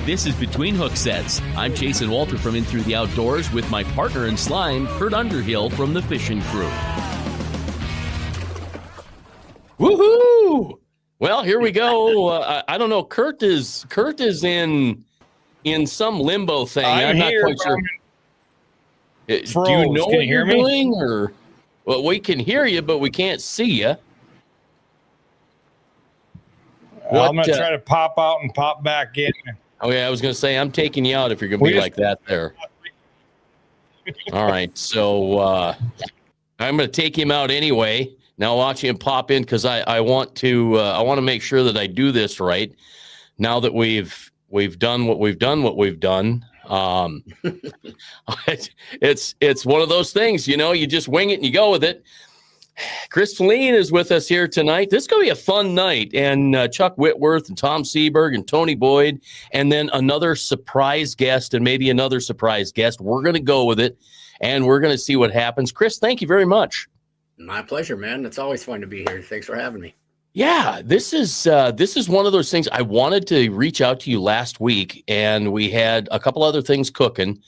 This is Between Hook Sets. I'm Jason Walter from In Through the Outdoors with my partner in slime, Kurt Underhill from the Fishing Crew. Woohoo! Well, here we go. I don't know. Kurt is in some limbo thing. I'm not quite sure. Do you know what you're doing? Or well, we can hear you, but we can't see you. I'm going to try to pop out and pop back in. Oh, yeah, I was going to say, I'm taking you out if you're going to be like that there. All right, so I'm going to take him out anyway. Now watch him pop in because I want to make sure that I do this right. Now that we've done what we've done. It's one of those things, you just wing it and you go with it. Chris Philen is with us here tonight. This is going to be a fun night. And Chuck Whitworth and Tom Seberg and Tony Boyd, and then another surprise guest and maybe another surprise guest. We're going to go with it, and we're going to see what happens. Chris, thank you very much. My pleasure, man. It's always fun to be here. Thanks for having me. Yeah, this is one of those things. I wanted to reach out to you last week, and we had a couple other things cooking,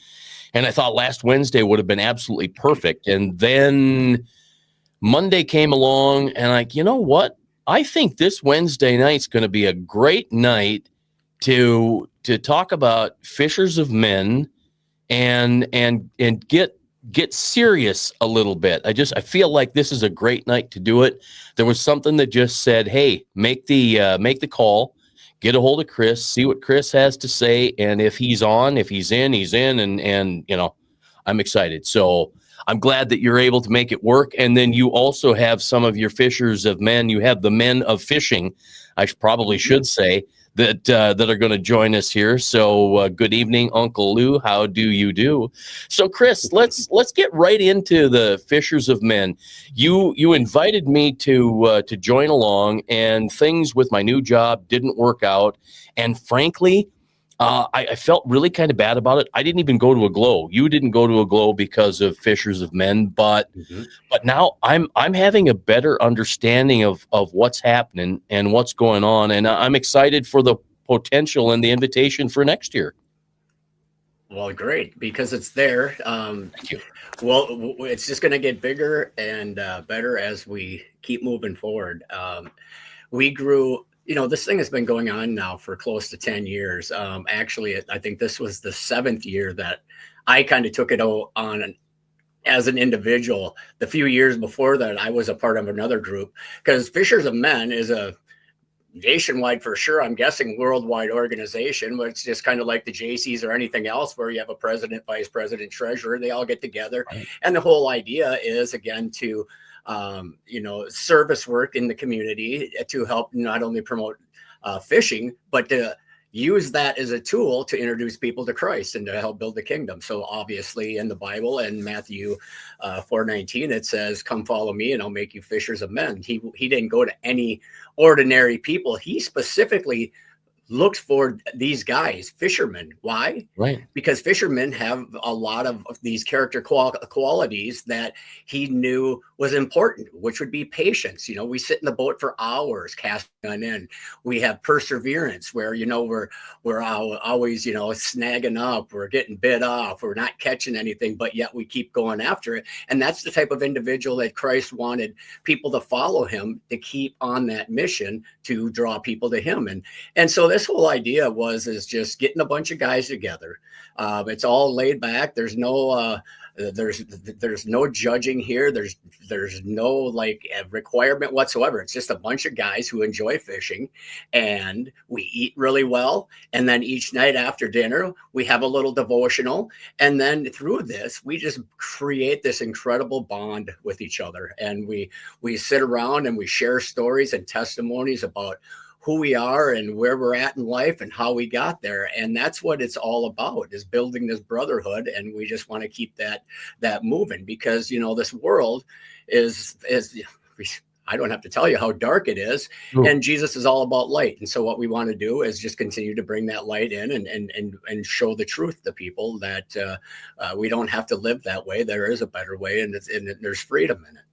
and I thought last Wednesday would have been absolutely perfect. And then Monday came along, and you know what? I think this Wednesday night's going to be a great night to talk about fishers of men and get serious a little bit. I feel like this is a great night to do it. There was something that just said, "Hey, make the call, get a hold of Chris, see what Chris has to say, and if he's on, if he's in, he's in." And I'm excited. So I'm glad that you're able to make it work. And then you also have some of your fishers of men. You have the men of fishing, I probably should say, that are going to join us here. So good evening, Uncle Lou. How do you do? So Chris, let's get right into the fishers of men. You invited me to join along, and things with my new job didn't work out. And frankly, I felt really kind of bad about it. I didn't even go to a glow. You didn't go to a glow because of fishers of men, but now I'm having a better understanding of what's happening and what's going on, and I'm excited for the potential and the invitation for next year. Well, great, because it's there. Thank you. Well, it's just going to get bigger and better as we keep moving forward. We grew. This thing has been going on now for close to 10 years. Actually, I think this was the 7th year that I kind of took it on as an individual. The few years before that, I was a part of another group, because Fishers of Men is a nationwide, for sure, I'm guessing worldwide organization, but it's just kind of like the JCs or anything else where you have a president, vice president, treasurer. They all get together. Right. And the whole idea is, again, to service work in the community to help not only promote fishing, but to use that as a tool to introduce people to Christ and to help build the kingdom. So obviously in the Bible, in Matthew 4:19, it says, "Come follow me and I'll make you fishers of men." He didn't go to any ordinary people. He specifically looked for these guys, fishermen. Why? Right. Because fishermen have a lot of these character qualities that he knew was important, which would be patience. We sit in the boat for hours casting in. We have perseverance, where we're always snagging up, we're getting bit off, we're not catching anything, but yet we keep going after it. And that's the type of individual that Christ wanted people to follow him, to keep on that mission to draw people to him. And so this whole idea is just getting a bunch of guys together. It's all laid back. There's no there's no judging here. There's no requirement whatsoever. It's just a bunch of guys who enjoy fishing, and we eat really well. And then each night after dinner, we have a little devotional. And then through this, we just create this incredible bond with each other. And we sit around and we share stories and testimonies about who we are and where we're at in life and how we got there. And that's what it's all about, is building this brotherhood. And we just want to keep that moving, because, this world is I don't have to tell you how dark it is. Ooh. And Jesus is all about light. And so what we want to do is just continue to bring that light in and show the truth to people that we don't have to live that way. There is a better way, and there's freedom in it.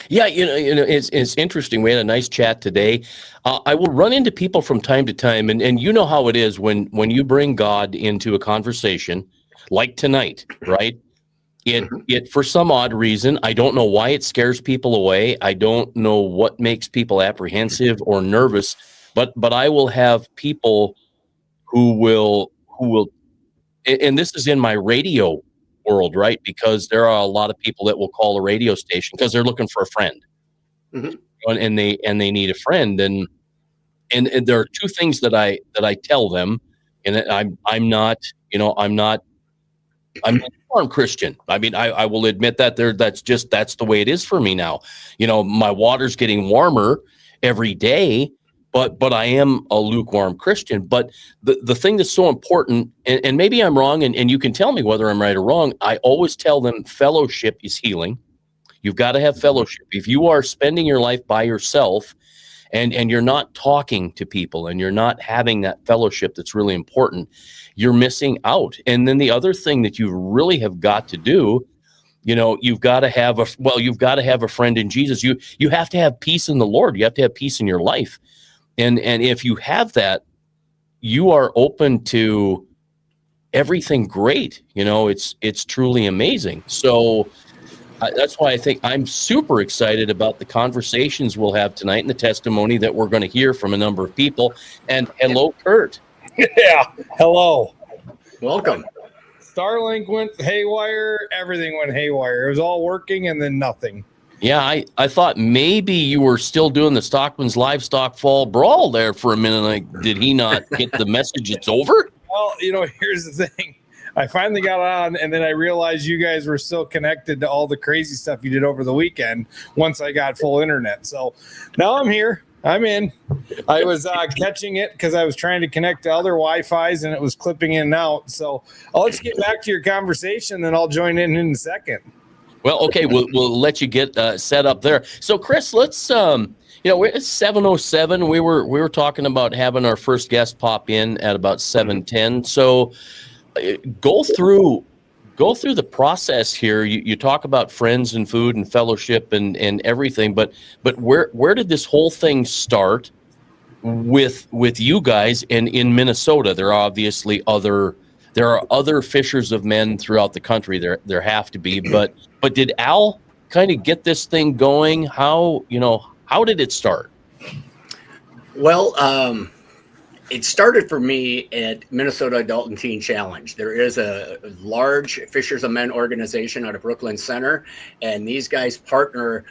Yeah, it's interesting. We had a nice chat today. I will run into people from time to time, and you know how it is when you bring God into a conversation, like tonight, right? It for some odd reason, I don't know why it scares people away. I don't know what makes people apprehensive or nervous, but I will have people who will and this is in my radio world, right? Because there are a lot of people that will call a radio station because they're looking for a friend, Mhm. and they need a friend, and there are two things that I tell them, and I'm not, I'm not a Christian. I mean, I will admit that that's the way it is for me now. My water's getting warmer every day, but I am a lukewarm Christian. But the thing that's so important, and maybe I'm wrong, and you can tell me whether I'm right or wrong. I always tell them fellowship is healing. You've got to have fellowship. If you are spending your life by yourself, and you're not talking to people, and you're not having that fellowship that's really important, you're missing out. And then the other thing that you really have got to do, you've got to have a friend in Jesus. You have to have peace in the Lord. You have to have peace in your life. And if you have that, you are open to everything great. It's truly amazing. So that's why I think I'm super excited about the conversations we'll have tonight and the testimony that we're going to hear from a number of people. And hello, Kurt. Yeah. Hello. Welcome. Starlink went haywire. Everything went haywire. It was all working and then nothing. Yeah, I thought maybe you were still doing the Stockman's Livestock Fall Brawl there for a minute. Like, did he not get the message it's over? Well, here's the thing. I finally got on, and then I realized you guys were still connected to all the crazy stuff you did over the weekend once I got full internet. So now I'm here. I'm in. I was catching it because I was trying to connect to other Wi-Fis, and it was clipping in and out. So I'll let you get back to your conversation, then I'll join in a second. Well, okay, we'll let you get set up there. So, Chris, let's it's 7:07. We were talking about having our first guest pop in at about 7:10. So, go through the process here. You talk about friends and food and fellowship and everything, but where did this whole thing start with you guys? And in Minnesota, there are obviously other fishers of men throughout the country. There have to be, but did Al kind of get this thing going? How did it start? Well, it started for me at Minnesota Adult and Teen Challenge. There is a large Fishers of Men organization out of Brooklyn Center, and these guys partner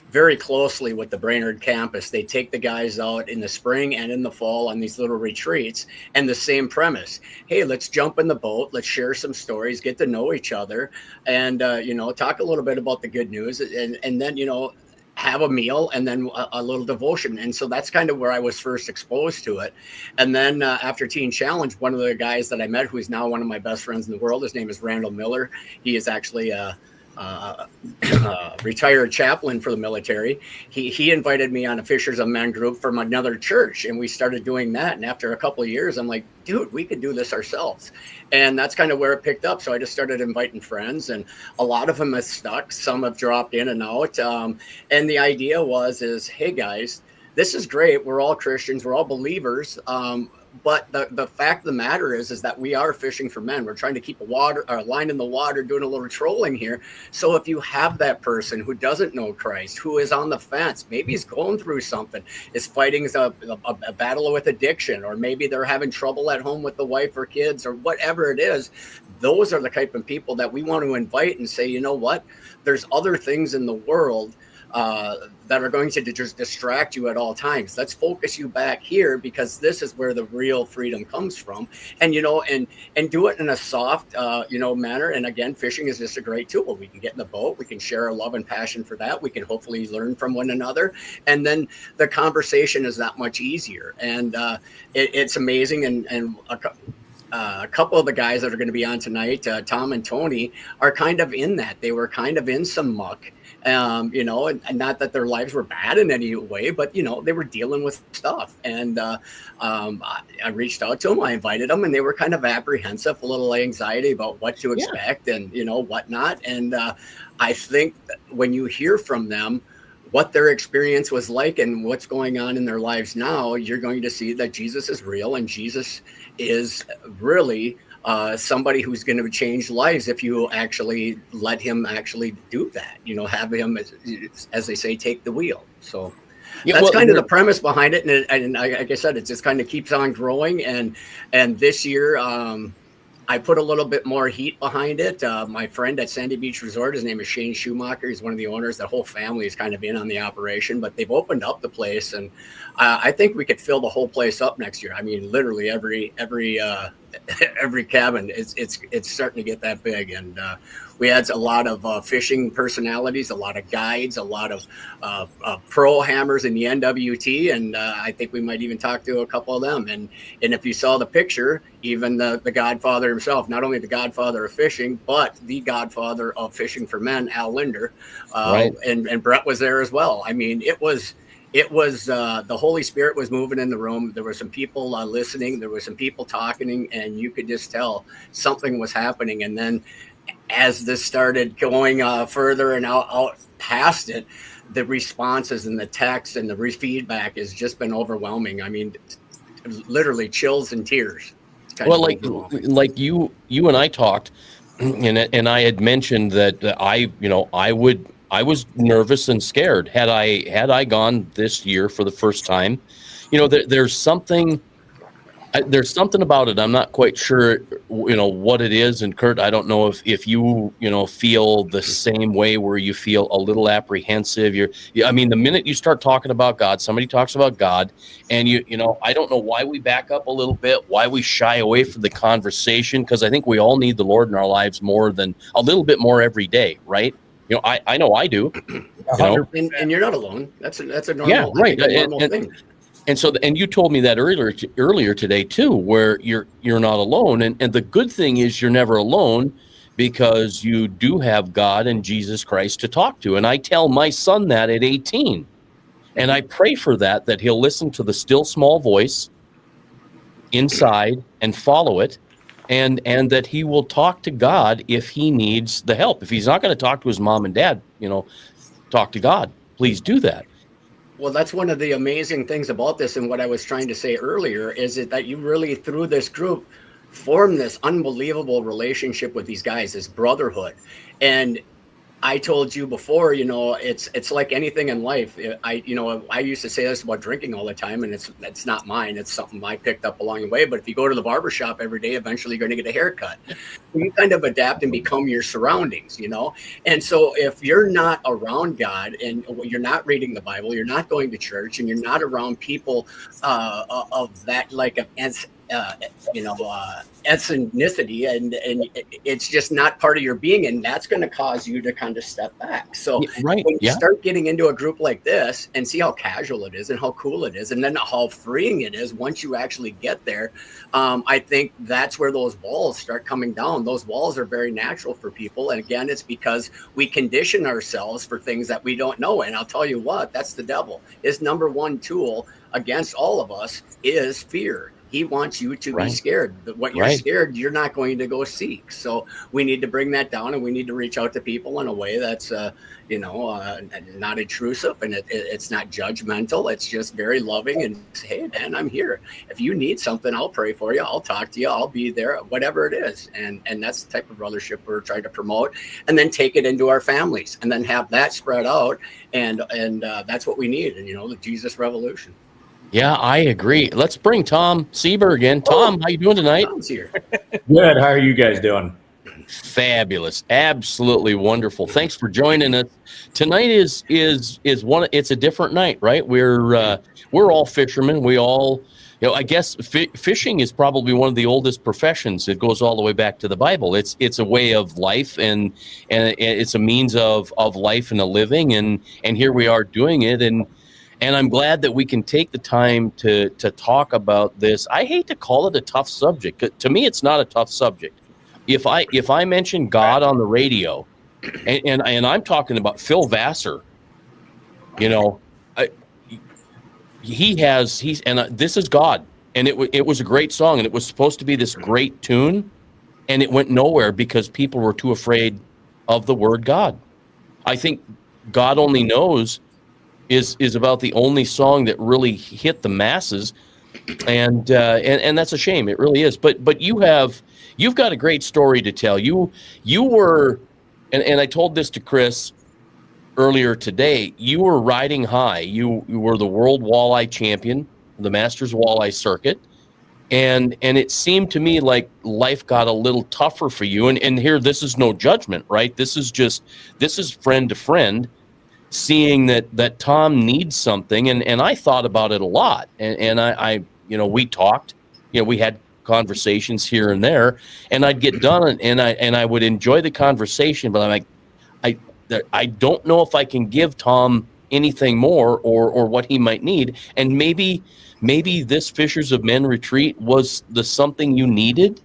very closely with the Brainerd campus. They take the guys out in the spring and in the fall on these little retreats, and the same premise. Hey, let's jump in the boat. Let's share some stories, get to know each other, and talk a little bit about the good news, and then have a meal and then a little devotion. And so that's kind of where I was first exposed to it. And then after Teen Challenge, one of the guys that I met, who's now one of my best friends in the world, his name is Randall Miller. He is actually retired chaplain for the military. He invited me on a Fishers of Men group from another church, and we started doing that. And after a couple of years, I'm like, dude, we could do this ourselves. And that's kind of where it picked up. So I just started inviting friends, and a lot of them have stuck. Some have dropped in and out. And the idea is, hey guys, this is great. We're all Christians. We're all believers. But the fact of the matter is that we are fishing for men. We're trying to keep a line in the water, doing a little trolling here. So if you have that person who doesn't know Christ, who is on the fence, maybe he's going through something, is fighting a battle with addiction, or maybe they're having trouble at home with the wife or kids or whatever it is, those are the type of people that we want to invite and say, you know what, there's other things in the world that are going to just distract you at all times. Let's focus you back here, because this is where the real freedom comes from. And and do it in a soft manner. And again, fishing is just a great tool. We can get in the boat, we can share our love and passion for that, we can hopefully learn from one another, and then the conversation is that much easier. And it's amazing. And a couple of the guys that are going to be on tonight, Tom and Tony, are kind of in that. They were kind of in some muck, And not that their lives were bad in any way, but they were dealing with stuff. And I reached out to them, I invited them, and they were kind of apprehensive, a little anxiety about what to expect and whatnot. And I think that when you hear from them what their experience was like and what's going on in their lives now, you're going to see that Jesus is real, and Jesus is really somebody who's going to change lives if you actually let him actually do that. Have him, as they say, take the wheel. So that's kind of the premise behind it. And like I said, it just kind of keeps on growing. And this year, I put a little bit more heat behind it. My friend at Sandy Beach Resort, his name is Shane Schumacher. He's one of the owners. The whole family is kind of in on the operation, but they've opened up the place, and I think we could fill the whole place up next year. I mean, literally every cabin, it's starting to get that big. And we had a lot of fishing personalities, a lot of guides, a lot of pro hammers in the NWT, and I think we might even talk to a couple of them. And if you saw the picture, even the Godfather himself, not only the Godfather of fishing, but the Godfather of fishing for men, Al Linder, Right. and Brett was there as well. I mean, it was the Holy Spirit was moving in the room. There were some people listening. There were some people talking, and you could just tell something was happening. And then as this started going further and out past it, the responses and the texts and the feedback has just been overwhelming. I mean, literally chills and tears. Well, like you and I talked, and I had mentioned that I was nervous and scared. Had I gone this year for the first time, there's something about it. I'm not quite sure, what it is. And Kurt, I don't know if you feel the same way, where you feel a little apprehensive. I mean, the minute you start talking about God, somebody talks about God, and I don't know why we back up a little bit, why we shy away from the conversation, because I think we all need the Lord in our lives more than a little bit more every day, right? I know I do. And you're not alone. That's a normal, right. normal thing. And so, and you told me that earlier today too, where you're not alone. And the good thing is you're never alone, because you do have God and Jesus Christ to talk to. And I tell my son that at 18, and I pray for that he'll listen to the still small voice inside and follow it. And that he will talk to God if he needs the help. If he's not going to talk to his mom and dad, talk to God. Please do that. Well, that's one of the amazing things about this, and what I was trying to say earlier, is that you really, through this group, form this unbelievable relationship with these guys, this brotherhood. And I told you before, it's like anything in life. I used to say this about drinking all the time, and it's not mine. It's something I picked up along the way. But if you go to the barbershop every day, eventually you're going to get a haircut. You kind of adapt and become your surroundings, And so if you're not around God, and you're not reading the Bible, you're not going to church, and you're not around people of that, ethnicity, and it's just not part of your being, and that's going to cause you to kind of step back. So when you start getting into a group like this and see how casual it is and how cool it is, and then how freeing it is once you actually get there, I think that's where those walls start coming down. Those walls are very natural for people, and again, it's because we condition ourselves for things that we don't know. And I'll tell you what, that's the devil. His number one tool against all of us is fear. He wants you to be scared. What you're scared, you're not going to go seek. So we need to bring that down, and we need to reach out to people in a way that's, not intrusive, and it's not judgmental. It's just very loving, and say, hey, man, I'm here. If you need something, I'll pray for you. I'll talk to you. I'll be there, whatever it is. And that's the type of brothership we're trying to promote, and then take it into our families, and then have that spread out. And that's what we need. And, the Jesus revolution. Yeah, I agree. Let's bring Tom Seberg in. Tom, how you doing tonight? Tom's here. Good. How are you guys doing? Fabulous. Absolutely wonderful. Thanks for joining us. Tonight is one. It's a different night, right? We're all fishermen. We all, I guess fishing is probably one of the oldest professions. It goes all the way back to the Bible. It's a way of life, and it's a means of life and a living. And here we are doing it. And I'm glad that we can take the time to talk about this. I hate to call it a tough subject. To me, it's not a tough subject. If I mention God on the radio, And I'm talking about Phil Vassar. You know, this is God, and it was a great song, and it was supposed to be this great tune, and it went nowhere because people were too afraid of the word God. I think God Only Knows is about the only song that really hit the masses, and that's a shame. It really is. But you've got a great story to tell. You were, and I told this to Chris earlier today. You were riding high. You were the world walleye champion, the Masters Walleye Circuit, and it seemed to me like life got a little tougher for you. And here, this is no judgment, right? This is friend to friend, seeing that Tom needs something, and I thought about it a lot, and I we talked, we had conversations here and there, and I'd get done, and I would enjoy the conversation, but I'm like, I don't know if I can give Tom anything more or what he might need, and maybe this Fishers of Men retreat was the something you needed.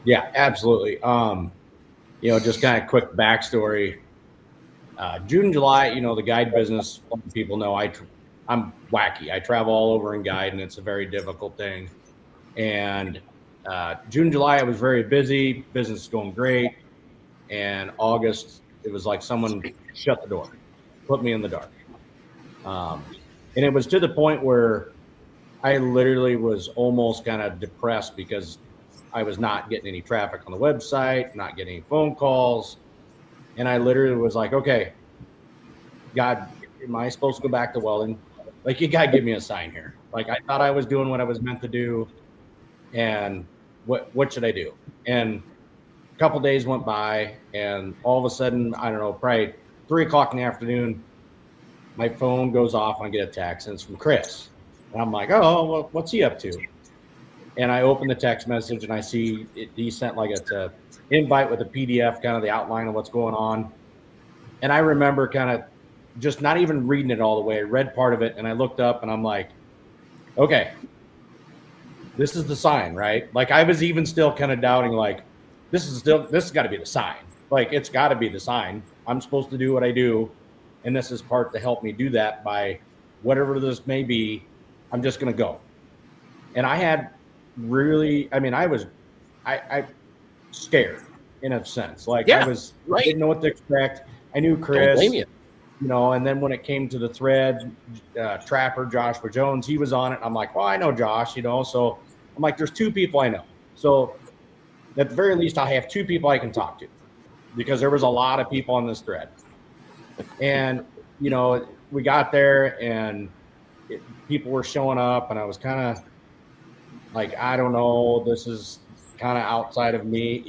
Yeah, absolutely. Just kind of quick backstory. June, July, the guide business, people know I'm wacky. I travel all over and guide, and it's a very difficult thing. And June, July, I was very busy. Business is going great. And August, it was like someone shut the door, put me in the dark. And it was to the point where I literally was almost kind of depressed because I was not getting any traffic on the website, not getting any phone calls. And I literally was like, okay, God, am I supposed to go back to welding? Like, you got to give me a sign here. Like, I thought I was doing what I was meant to do. And what should I do? And a couple days went by, and all of a sudden, I don't know, probably 3 o'clock in the afternoon, my phone goes off and I get a text, and it's from Chris. And I'm like, oh, well, what's he up to? And I open the text message, and I see he sent like a invite with a PDF, kind of the outline of what's going on. And I remember kind of just not even reading it all the way. I read part of it, and I looked up, and I'm like, okay, this is the sign, right? Like, I was even still kind of doubting, like, this has got to be the sign. Like, it's got to be the sign. I'm supposed to do what I do, and this is part to help me do that by whatever this may be. I'm just going to go. And I had really, I was scared in a sense. Like, yeah, I didn't know what to expect. I knew Chris, don't blame you. And then when it came to the thread, Trapper, Joshua Jones, he was on it. I'm like, well, I know Josh, so I'm like, there's 2 people I know. So at the very least, I have 2 people I can talk to, because there was a lot of people on this thread. And, we got there, and people were showing up, and I was kind of like, I don't know, this is kind of outside of me.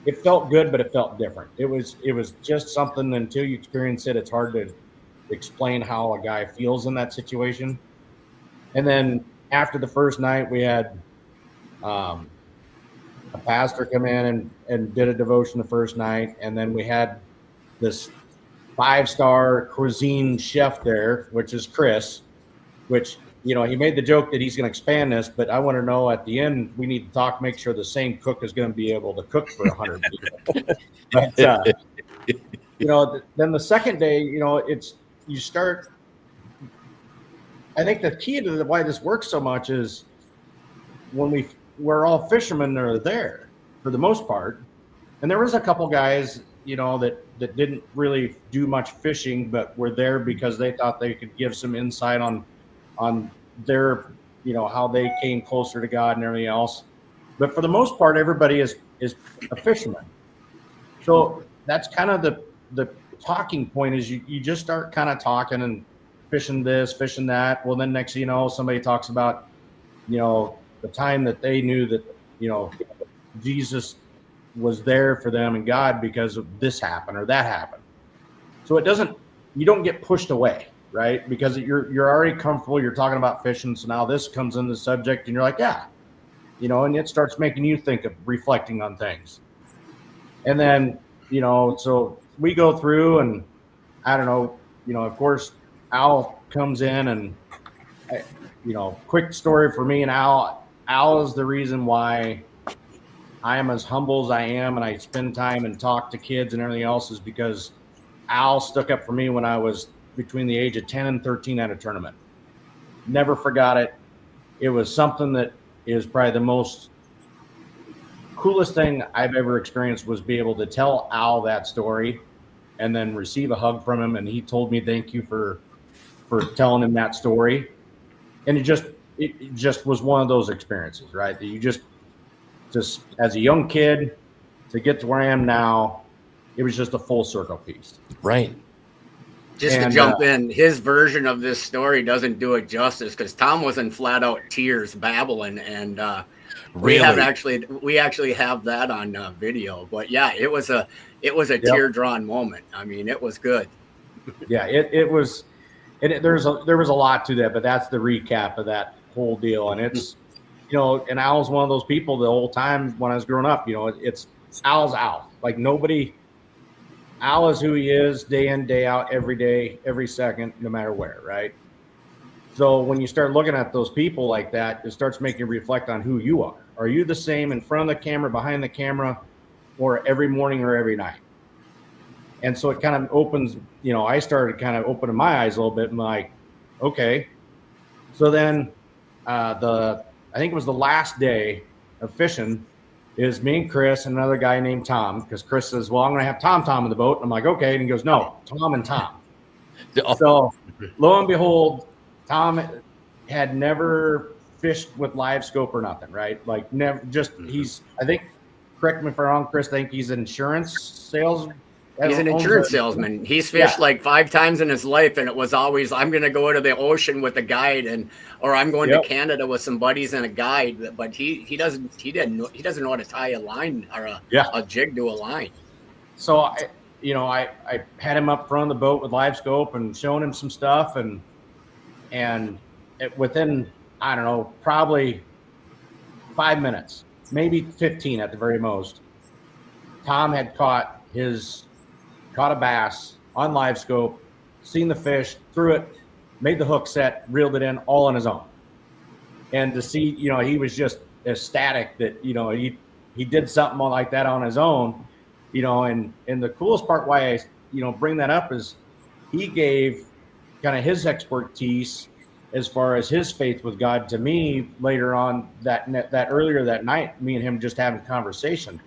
It felt good, but it felt different. It was just something, until you experience it, it's hard to explain how a guy feels in that situation. And then after the first night, we had a pastor come in and did a devotion the first night. And then we had this 5-star cuisine chef there, which is Chris, which, he made the joke that he's going to expand this, but I want to know at the end, we need to talk, make sure the same cook is going to be able to cook for 100 people. But, then the second day, you start, I think the key to why this works so much is when we're all fishermen that are there for the most part. And there was a couple guys, that didn't really do much fishing, but were there because they thought they could give some insight on their, how they came closer to God and everything else. But for the most part, everybody is a fisherman. So that's kind of the talking point, is you just start kind of talking and fishing this, fishing that. Well, then next thing you know, somebody talks about, the time that they knew that, Jesus was there for them and God because of this happened or that happened. So you don't get pushed away, right? Because you're already comfortable. You're talking about fishing. So now this comes in the subject, and you're like, yeah, and it starts making you think of reflecting on things. And then, so we go through, and I don't know, of course, Al comes in, and, quick story for me and Al. Al is the reason why I am as humble as I am, and I spend time and talk to kids and everything else, is because Al stuck up for me when I was between the age of 10 and 13 at a tournament. Never forgot it. It was something that is probably the most coolest thing I've ever experienced, was be able to tell Al that story and then receive a hug from him. And he told me, thank you for telling him that story. And it just was one of those experiences, right? That you just as a young kid to get to where I am now, it was just a full circle piece. Right. Just to jump in, his version of this story doesn't do it justice, because Tom was in flat out tears, babbling, and Really? we actually have that on video. But yeah, it was a tear drawn moment. I mean, it was good. Yeah, it was. There was a lot to that, but that's the recap of that whole deal. And it's, and Al's one of those people the whole time when I was growing up. It's Al's Al. Like, nobody. Al is who he is, day in, day out, every day, every second, no matter where, right? So when you start looking at those people like that, it starts making you reflect on who you are. Are you the same in front of the camera, behind the camera, or every morning or every night? And so it kind of opens, I started kind of opening my eyes a little bit and like, okay. So then I think it was the last day of fishing, is me and Chris and another guy named Tom, because Chris says, well, I'm going to have Tom in the boat. And I'm like, okay. And he goes, no, Tom and Tom. So lo and behold, Tom had never fished with live scope or nothing, right? Like, never, just I think, correct me if I'm wrong, Chris, I think he's an insurance sales. He's an insurance salesman. He's fished like 5 times in his life, and it was always, I'm going to go to the ocean with a guide, or I'm going to Canada with some buddies and a guide. But he doesn't know how to tie a line or a jig to a line. So I had him up front of the boat with live scope and showing him some stuff, and within, I don't know, probably 5 minutes, maybe 15 at the very most, Tom had caught a bass on live scope, seen the fish, threw it, made the hook set, reeled it in all on his own. And to see, he was just ecstatic that, he did something like that on his own, and the coolest part why I, bring that up is he gave kind of his expertise as far as his faith with God to me later on that earlier that night, me and him just having a conversation.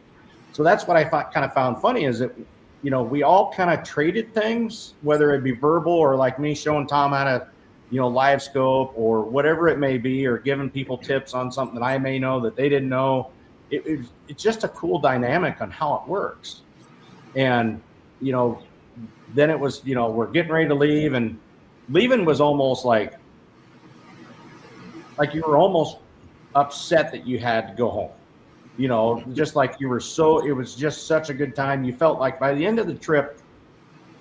So that's what I kind of found funny, is that, we all kind of traded things, whether it be verbal or like me showing Tom how to, live scope or whatever it may be, or giving people tips on something that I may know that they didn't know. It's just a cool dynamic on how it works. And, then it was, we're getting ready to leave, and leaving was almost like you were almost upset that you had to go home. Just like it was just such a good time. You felt like by the end of the trip,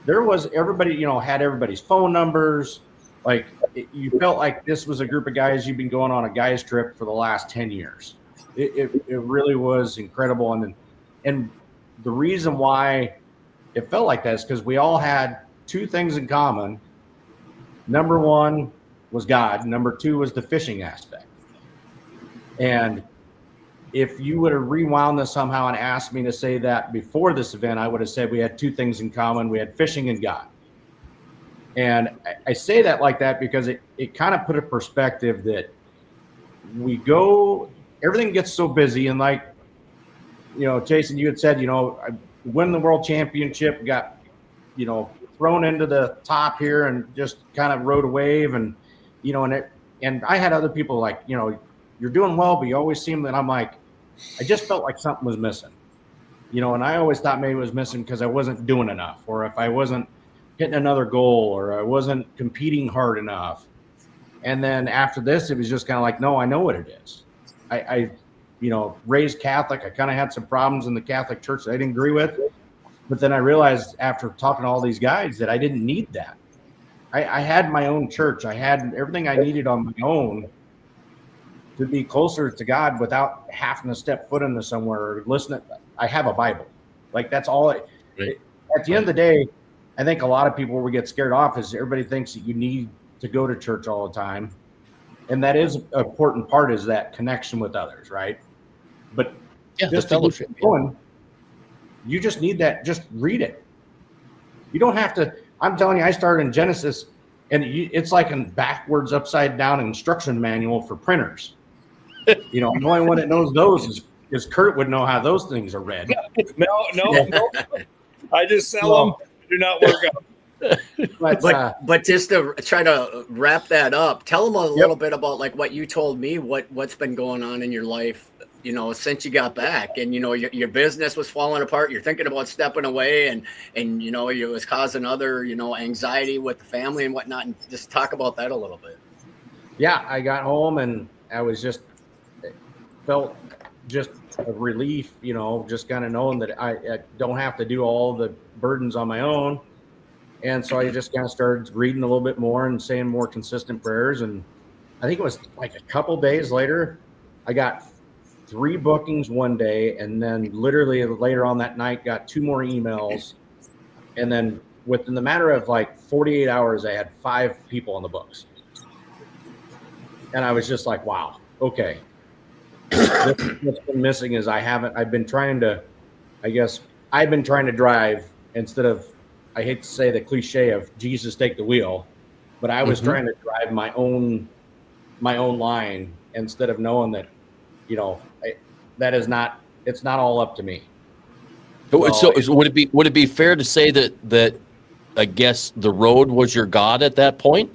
there was everybody, had everybody's phone numbers. Like, you felt like this was a group of guys you've been going on a guys trip for the last 10 years. It really was incredible. And the reason why it felt like that is because we all had 2 things in common. Number 1 was God. Number 2 was the fishing aspect. And if you would have rewound this somehow and asked me to say that before this event, I would have said we had 2 things in common. We had fishing and God. And I say that like that because it kind of put a perspective that everything gets so busy. And like, Jason, you had said, I win the world championship, got, thrown into the top here and just kind of rode a wave. And, and I had other people like, you're doing well, but you always seem that I'm like, I just felt like something was missing, and I always thought maybe it was missing because I wasn't doing enough, or if I wasn't hitting another goal, or I wasn't competing hard enough. And then after this, it was just kind of like, no, I know what it is. I raised Catholic. I kind of had some problems in the Catholic Church that I didn't agree with. But then I realized after talking to all these guys that I didn't need that. I had my own church. I had everything I needed on my own to be closer to God without having to step foot into somewhere or listen. I have a Bible. Like, that's all. At the end of the day, I think a lot of people, where we get scared off, is everybody thinks that you need to go to church all the time. And that is an important part, is that connection with others, right? But Yeah, the just to get fellowship. you going. You just need that. Just read it. You don't have to. I'm telling you, I started in Genesis, and it's like a backwards, upside down instruction manual for printers. The only one that knows those is Kurt would know how those things are read. No. I just sell them. Do not work out. But just to try to wrap that up, tell them a little bit about like what you told me, what's been going on in your life, since you got back, and your business was falling apart. You're thinking about stepping away, and it was causing other anxiety with the family and whatnot. And just talk about that a little bit. Yeah, I got home and I was felt just a relief, just kind of knowing that I don't have to do all the burdens on my own. And so I just kind of started reading a little bit more and saying more consistent prayers. And I think it was like a couple days later, I got 3 bookings one day. And then literally later on that night, got 2 more emails. And then within the matter of like 48 hours, I had 5 people on the books. And I was just like, wow, okay. What's been missing is I've been trying to drive instead of, I hate to say the cliche of Jesus take the wheel, but I was trying to drive my own line instead of knowing that, it's not all up to me. So would it be fair to say that I guess the road was your God at that point?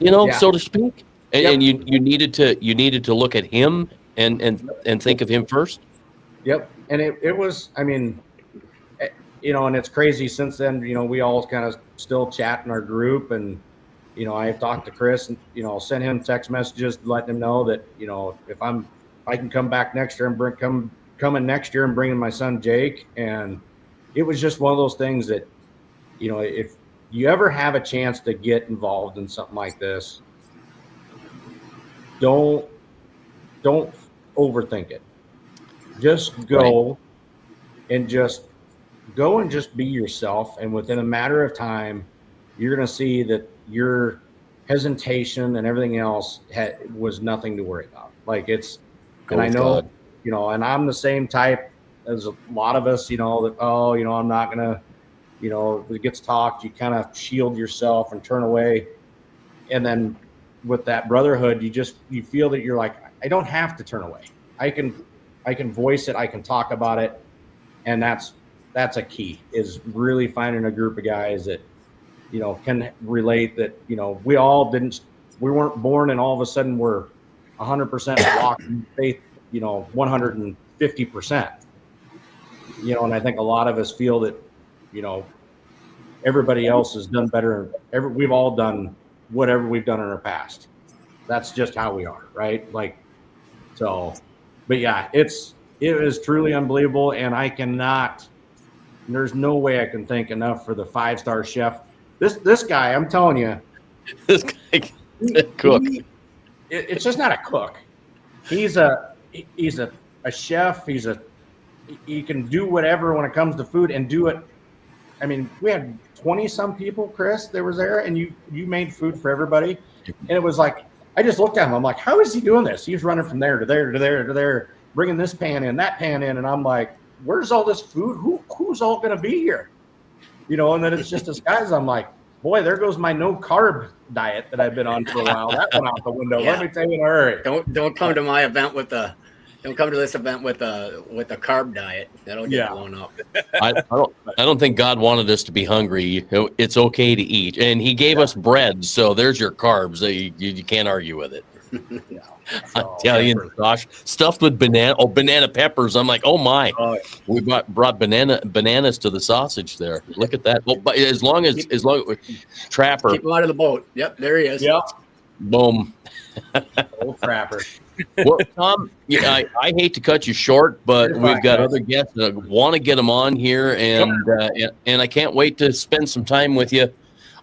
So to speak? And you needed to look at him and think of him first. Yep. And it was, and it's crazy since then, we all kind of still chat in our group, and, I've talked to Chris and, sent him text messages letting him know that, if I can come back next year and coming next year and bringing my son, Jake. And it was just one of those things that, if you ever have a chance to get involved in something like this, don't overthink it. Just go and just be yourself. And within a matter of time, you're going to see that your hesitation and everything else was nothing to worry about. Like and I know, and I'm the same type as a lot of us, that, I'm not going to, when it gets talked, you kind of shield yourself and turn away. And then with that brotherhood, you feel that you're like, I don't have to turn away. I can voice it. I can talk about it. And that's a key, is really finding a group of guys that, can relate, that, we weren't born and all of a sudden we're 100% walking faith, 150%, and I think a lot of us feel that, everybody else has done better. We've all done whatever we've done in our past. That's just how we are. Right. But yeah, it is truly unbelievable. And there's no way I can thank enough for the 5-star chef. This guy, I'm telling you, this guy, cook. It's just not a cook. He's a chef. He can do whatever when it comes to food and do it. We had 20 some people, Chris, that was there, and you made food for everybody. And it was like, I just looked at him. I'm like, how is he doing this? He's running from there to there to there to there, bringing this pan in, that pan in. And I'm like, where's all this food? Who's all going to be here? And then it's just this guys. I'm like, boy, there goes my no carb diet that I've been on for a while. That went out the window. Yeah. Let me tell you in a hurry. Don't come to my event don't come to this event with a carb diet. That'll get blown up. I don't think God wanted us to be hungry. It's okay to eat, and He gave us bread. So there's your carbs. You can't argue with it. Italian gosh, stuffed with banana peppers. I'm like, oh my, we brought bananas to the sausage there. Look at that. Well, but as long as Trapper, keep him out of the boat. Yep, there he is. Yep, boom. Old Trapper. Well, Tom, I hate to cut you short, but we've got other guests that want to get them on here, and I can't wait to spend some time with you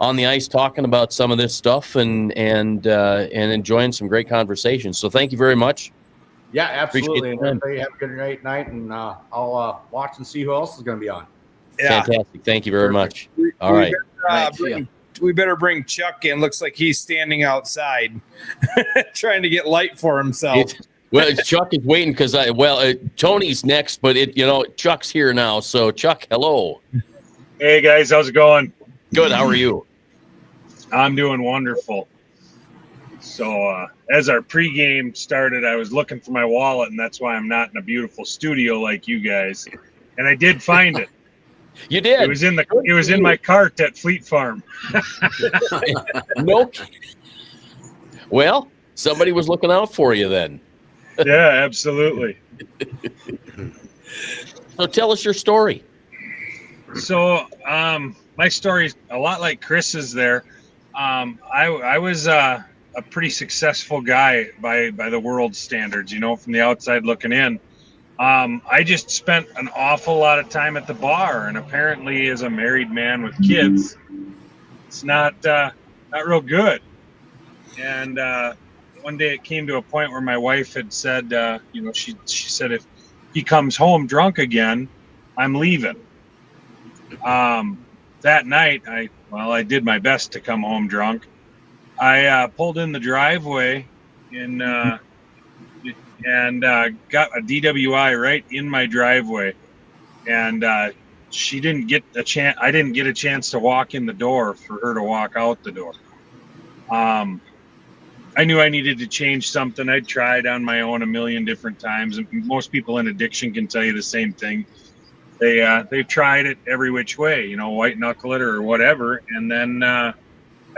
on the ice talking about some of this stuff and enjoying some great conversations. So thank you very much. Yeah, absolutely. And everybody have a good night, and I'll watch and see who else is going to be on. Yeah. Fantastic. Thank you very much. All right. We better bring Chuck in. Looks like he's standing outside trying to get light for himself. Well, Chuck is waiting because Tony's next, but Chuck's here now. So Chuck, hello. Hey guys, how's it going? Good. How are you? I'm doing wonderful. So as our pregame started, I was looking for my wallet, and that's why I'm not in a beautiful studio like you guys. And I did find it. You did. It was in my cart at Fleet Farm. Nope. Well, somebody was looking out for you then. Yeah, absolutely. So tell us your story. So my story's a lot like Chris's there. I was a pretty successful guy by the world standards, from the outside looking in. I just spent an awful lot of time at the bar, and apparently as a married man with kids, it's not real good. And one day it came to a point where my wife had said, she said, if he comes home drunk again, I'm leaving. That night, I did my best to come home drunk. I pulled in the driveway and got a DWI right in my driveway. And she didn't get a chance. I didn't get a chance to walk in the door for her to walk out the door. I knew I needed to change something. I'd tried on my own a million different times. And most people in addiction can tell you the same thing. They've tried it every which way, white knuckle it or whatever. And then I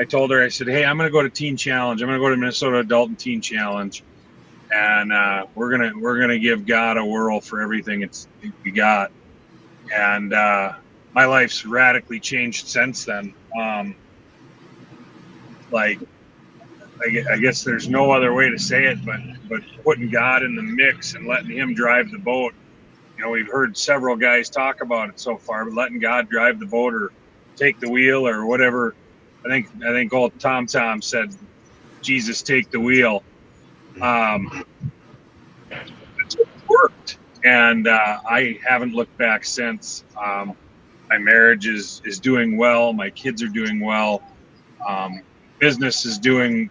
told her, I said, hey, I'm going to go to Teen Challenge. I'm going to go to Minnesota Adult and Teen Challenge. And we're gonna give God a whirl for everything we got. And my life's radically changed since then. I guess there's no other way to say it, but putting God in the mix and letting Him drive the boat. We've heard several guys talk about it so far, but letting God drive the boat or take the wheel or whatever. I think old Tom said, "Jesus, take the wheel." It worked, and I haven't looked back since. My marriage is doing well. My kids are doing well. Business is doing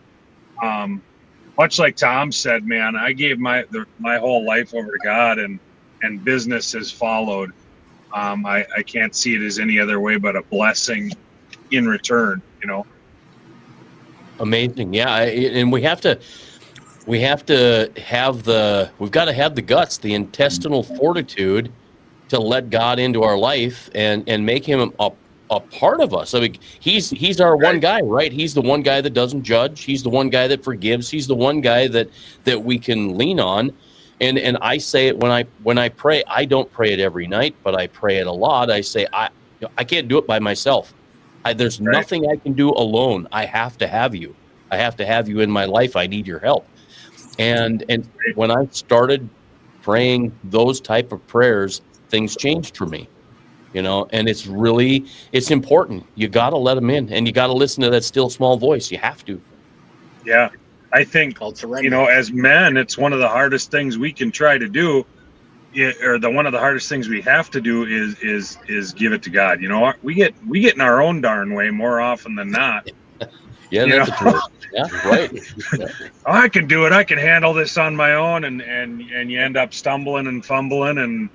much like Tom said, man. I gave my whole life over to God, and business has followed. I can't see it as any other way but a blessing in return. Amazing. Yeah, and we've got to have the guts, the intestinal fortitude to let God into our life and make Him a part of us. I mean, he's our one guy, right? He's the one guy that doesn't judge. He's the one guy that forgives. He's the one guy that we can lean on. And I say it when I pray. I don't pray it every night, but I pray it a lot. I say I can't do it by myself. There's nothing I can do alone. I have to have you. I have to have you in my life. I need your help. And when I started praying those type of prayers, things changed for me, and it's important. You got to let them in, and you got to listen to that still small voice. You have to. Yeah. I think, as men, it's one of the hardest things we can try to do, one of the hardest things we have to do is give it to God. We get in our own darn way more often than not. Yeah, that's true. Yeah, right. Yeah. I can do it. I can handle this on my own, and you end up stumbling and fumbling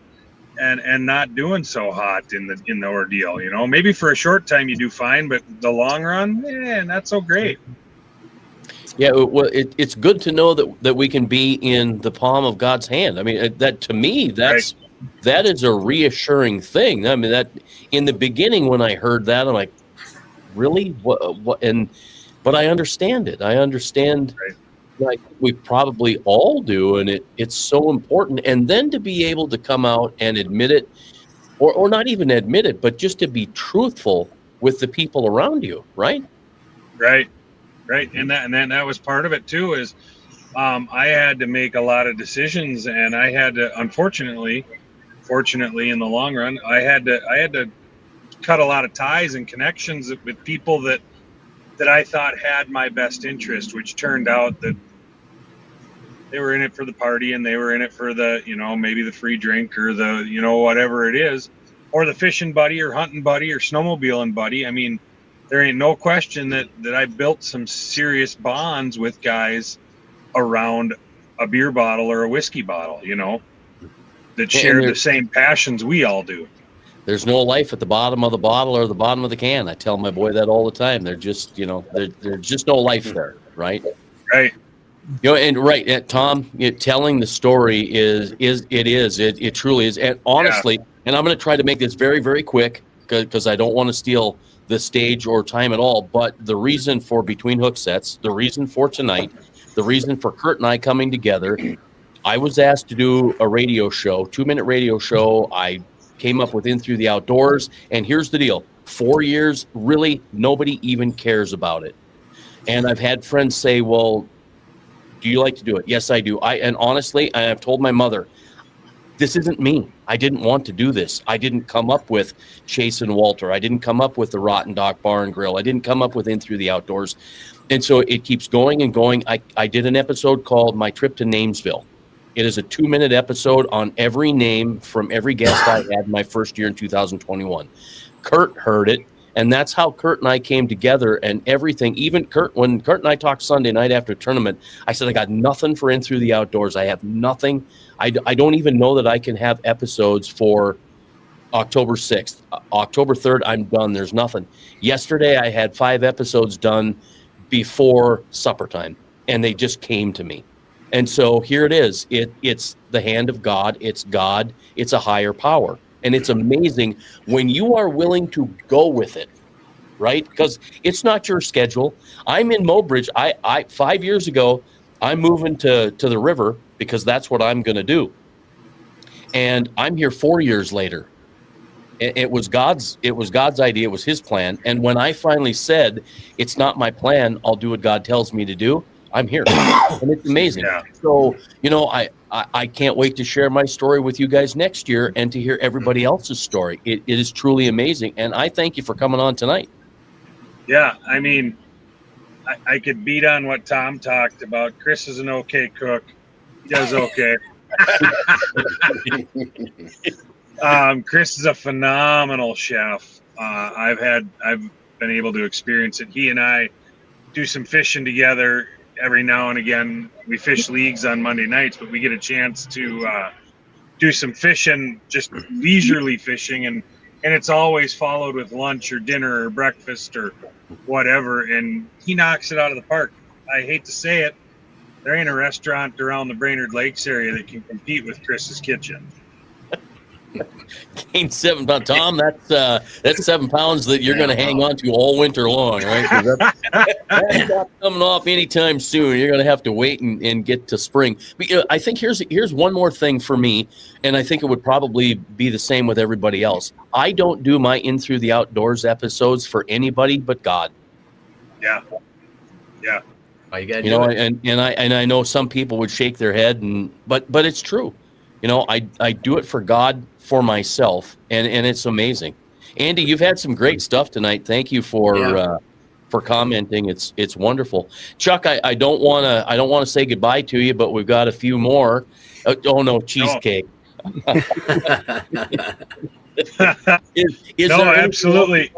and not doing so hot in the ordeal. Maybe for a short time you do fine, but the long run, not so great. Yeah, well, it's good to know that we can be in the palm of God's hand. I mean, that to me, that is a reassuring thing. I mean, that in the beginning when I heard that, I'm like, really? What? But I understand it. I understand, like we probably all do, and it's so important. And then to be able to come out and admit it, or not even admit it, but just to be truthful with the people around you, right? Right. And that was part of it too. Is I had to make a lot of decisions, and I had to, fortunately, in the long run, I had to cut a lot of ties and connections with people that I thought had my best interest, which turned out that they were in it for the party, and they were in it for the, maybe the free drink or the, whatever it is, or the fishing buddy or hunting buddy or snowmobiling buddy. I mean, there ain't no question that I built some serious bonds with guys around a beer bottle or a whiskey bottle, that share the same passions we all do. There's no life at the bottom of the bottle or the bottom of the can. I tell my boy that all the time. They're just, there's just no life there, right? Right. And Tom, telling the story it truly is. And honestly, and I'm going to try to make this very, very quick because I don't want to steal the stage or time at all. But the reason for Between Hook Sets, the reason for tonight, the reason for Kurt and I coming together, I was asked to do a radio show, 2-minute radio show. I came up with In Through the Outdoors. And here's the deal. 4 years, really, nobody even cares about it. And I've had friends say, well, do you like to do it? Yes, I do. And honestly, I've told my mother, this isn't me. I didn't want to do this. I didn't come up with Chase and Walter. I didn't come up with the Rotten Dock Bar and Grill. I didn't come up with In Through the Outdoors. And so it keeps going and going. I did an episode called My Trip to Namesville. It is a 2-minute episode on every name from every guest I had in my first year in 2021. Kurt heard it. And that's how Kurt and I came together and everything. Even when Kurt and I talked Sunday night after tournament, I said, I got nothing for In Through the Outdoors. I have nothing. I don't even know that I can have episodes for October 6th. October 3rd, I'm done. There's nothing. Yesterday, I had 5 episodes done before supper time, and they just came to me. And so here it is. It's the hand of God. It's God. It's a higher power. And it's amazing when you are willing to go with it, right? Because it's not your schedule. I'm in Mobridge. I 5 years ago, I'm moving to the river because that's what I'm going to do. And I'm here 4 years later. It was God's idea. It was his plan. And when I finally said, it's not my plan, I'll do what God tells me to do, I'm here. And it's amazing. Yeah. So, I can't wait to share my story with you guys next year and to hear everybody else's story. It is truly amazing. And I thank you for coming on tonight. Yeah. I mean, I could beat on what Tom talked about. Chris is an okay cook. He does okay. Chris is a phenomenal chef. I've been able to experience it. He and I do some fishing together every now and again. We fish leagues on Monday nights, but we get a chance to do some fishing, just leisurely fishing, and it's always followed with lunch or dinner or breakfast or whatever, and he knocks it out of the park. I hate to say it, there ain't a restaurant around the Brainerd Lakes area that can compete with Chris's Kitchen. Gain 7 pounds, Tom. That's 7 pounds that you're going to hang on to all winter long, right? That's not coming off anytime soon. You're going to have to wait and get to spring. But, I think here's one more thing for me, and I think it would probably be the same with everybody else. I don't do my In Through the Outdoors episodes for anybody but God. Yeah. Oh, you gotta do it. And I know some people would shake their head, but it's true. I do it for God, for myself, and it's amazing. Andy, you've had some great stuff tonight. Thank you for commenting. It's wonderful. Chuck, I don't want to say goodbye to you, but we've got a few more. Oh no, cheesecake. Is no, there absolutely.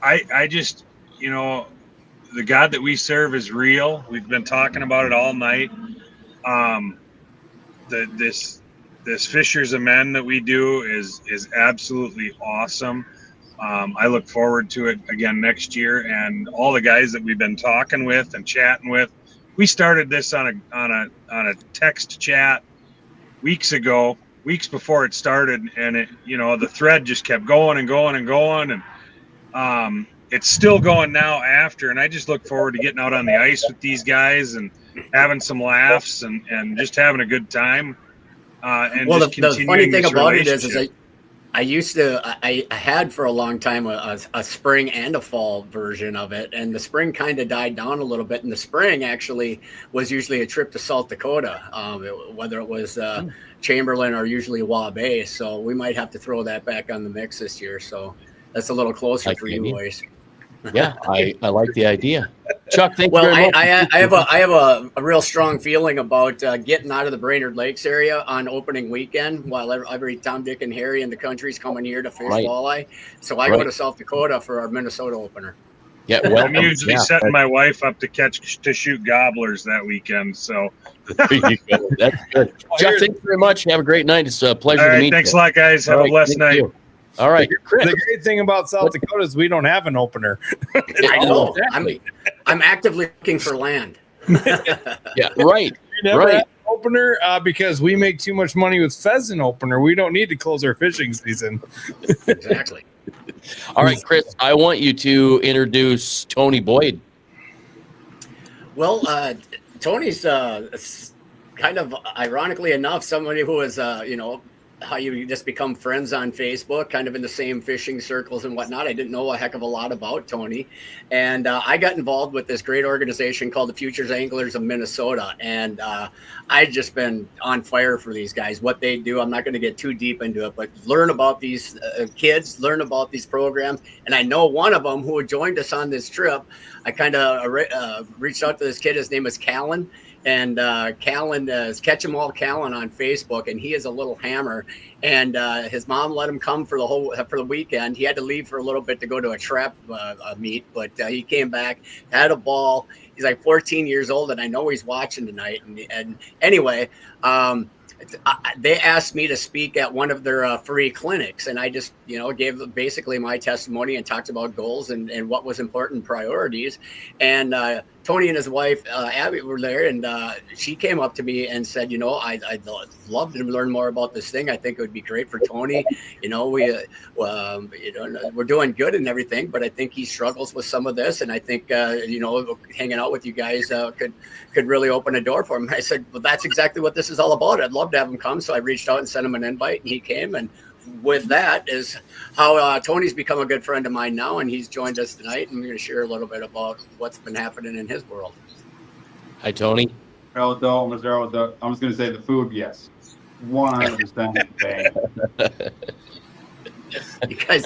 I just, the God that we serve is real. We've been talking about it all night. This Fishers of Men that we do is absolutely awesome. I look forward to it again next year, and all the guys that we've been talking with and chatting with. We started this on a text chat weeks before it started, and the thread just kept going and going and going, and it's still going now after. And I just look forward to getting out on the ice with these guys and having some laughs and just having a good time. The funny thing about it is I had for a long time a spring and a fall version of it, and the spring kind of died down a little bit. And the spring actually was usually a trip to South Dakota, whether it was Chamberlain or usually Waubay. So we might have to throw that back on the mix this year. So that's a little closer for you boys. Yeah, I like the idea. Chuck, thank you very much. I have a real strong feeling about getting out of the Brainerd Lakes area on opening weekend while every Tom, Dick, and Harry in the country's coming here to fish walleye. So I go to South Dakota for our Minnesota opener. Yeah, I'm usually setting my wife up to shoot gobblers that weekend. So there you go. That's good. Jeff, thanks very much. Have a great night. It's a pleasure all right, to meet thanks you. a lot, guys. Have a blessed night. You. All right, Chris. The great thing about South Dakota is we don't have an opener. I know. Exactly. I'm actively looking for land. Yeah, right. We never Right. have an opener because we make too much money with pheasant opener. We don't need to close our fishing season. Exactly. All right, Chris, I want you to introduce Tony Boyd. Well, Tony's kind of ironically enough, somebody who is, how you just become friends on Facebook, kind of in the same fishing circles and whatnot. I didn't know a heck of a lot about Tony. And I got involved with this great organization called the Futures Anglers of Minnesota. And I've just been on fire for these guys, what they do. I'm not going to get too deep into it, but learn about these kids, learn about these programs. And I know one of them who joined us on this trip. I kind of reached out to this kid. His name is Callan. And Callan is Catch 'em All Callan on Facebook, and he is a little hammer. And his mom let him come for the weekend. He had to leave for a little bit to go to a trap meet, but he came back, had a ball. He's like 14 years old, and I know he's watching tonight. And anyway, they asked me to speak at one of their free clinics, and I just gave basically my testimony and talked about goals and what was important priorities. And Tony and his wife Abby were there, and she came up to me and said, I'd love to learn more about this thing. I think it would be great for Tony. We're doing good and everything, but I think he struggles with some of this, and I think hanging out with you guys could really open a door for him. I said, well, that's exactly what this is all about. I'd love to have him come. So I reached out and sent him an invite, and he came. And with that is how Tony's become a good friend of mine now, and he's joined us tonight, and we're going to share a little bit about what's been happening in his world. Hi, Tony. I'm just going to say the food, yes, 100%. You guys,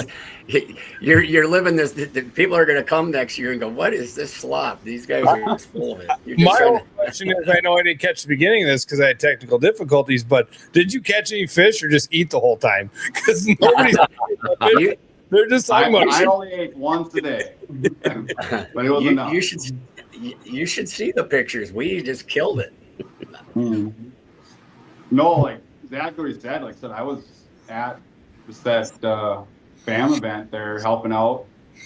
you're living this. The people are going to come next year and go, "What is this slop?" These guys are just full of it. My only question is, I know I didn't catch the beginning of this because I had technical difficulties, but did you catch any fish or just eat the whole time? Because nobody's they're just talking about. I only ate once a day, but it was enough. You should see the pictures. We just killed it. No, like exactly what he said. Like I said, I was at that FAM event there helping out.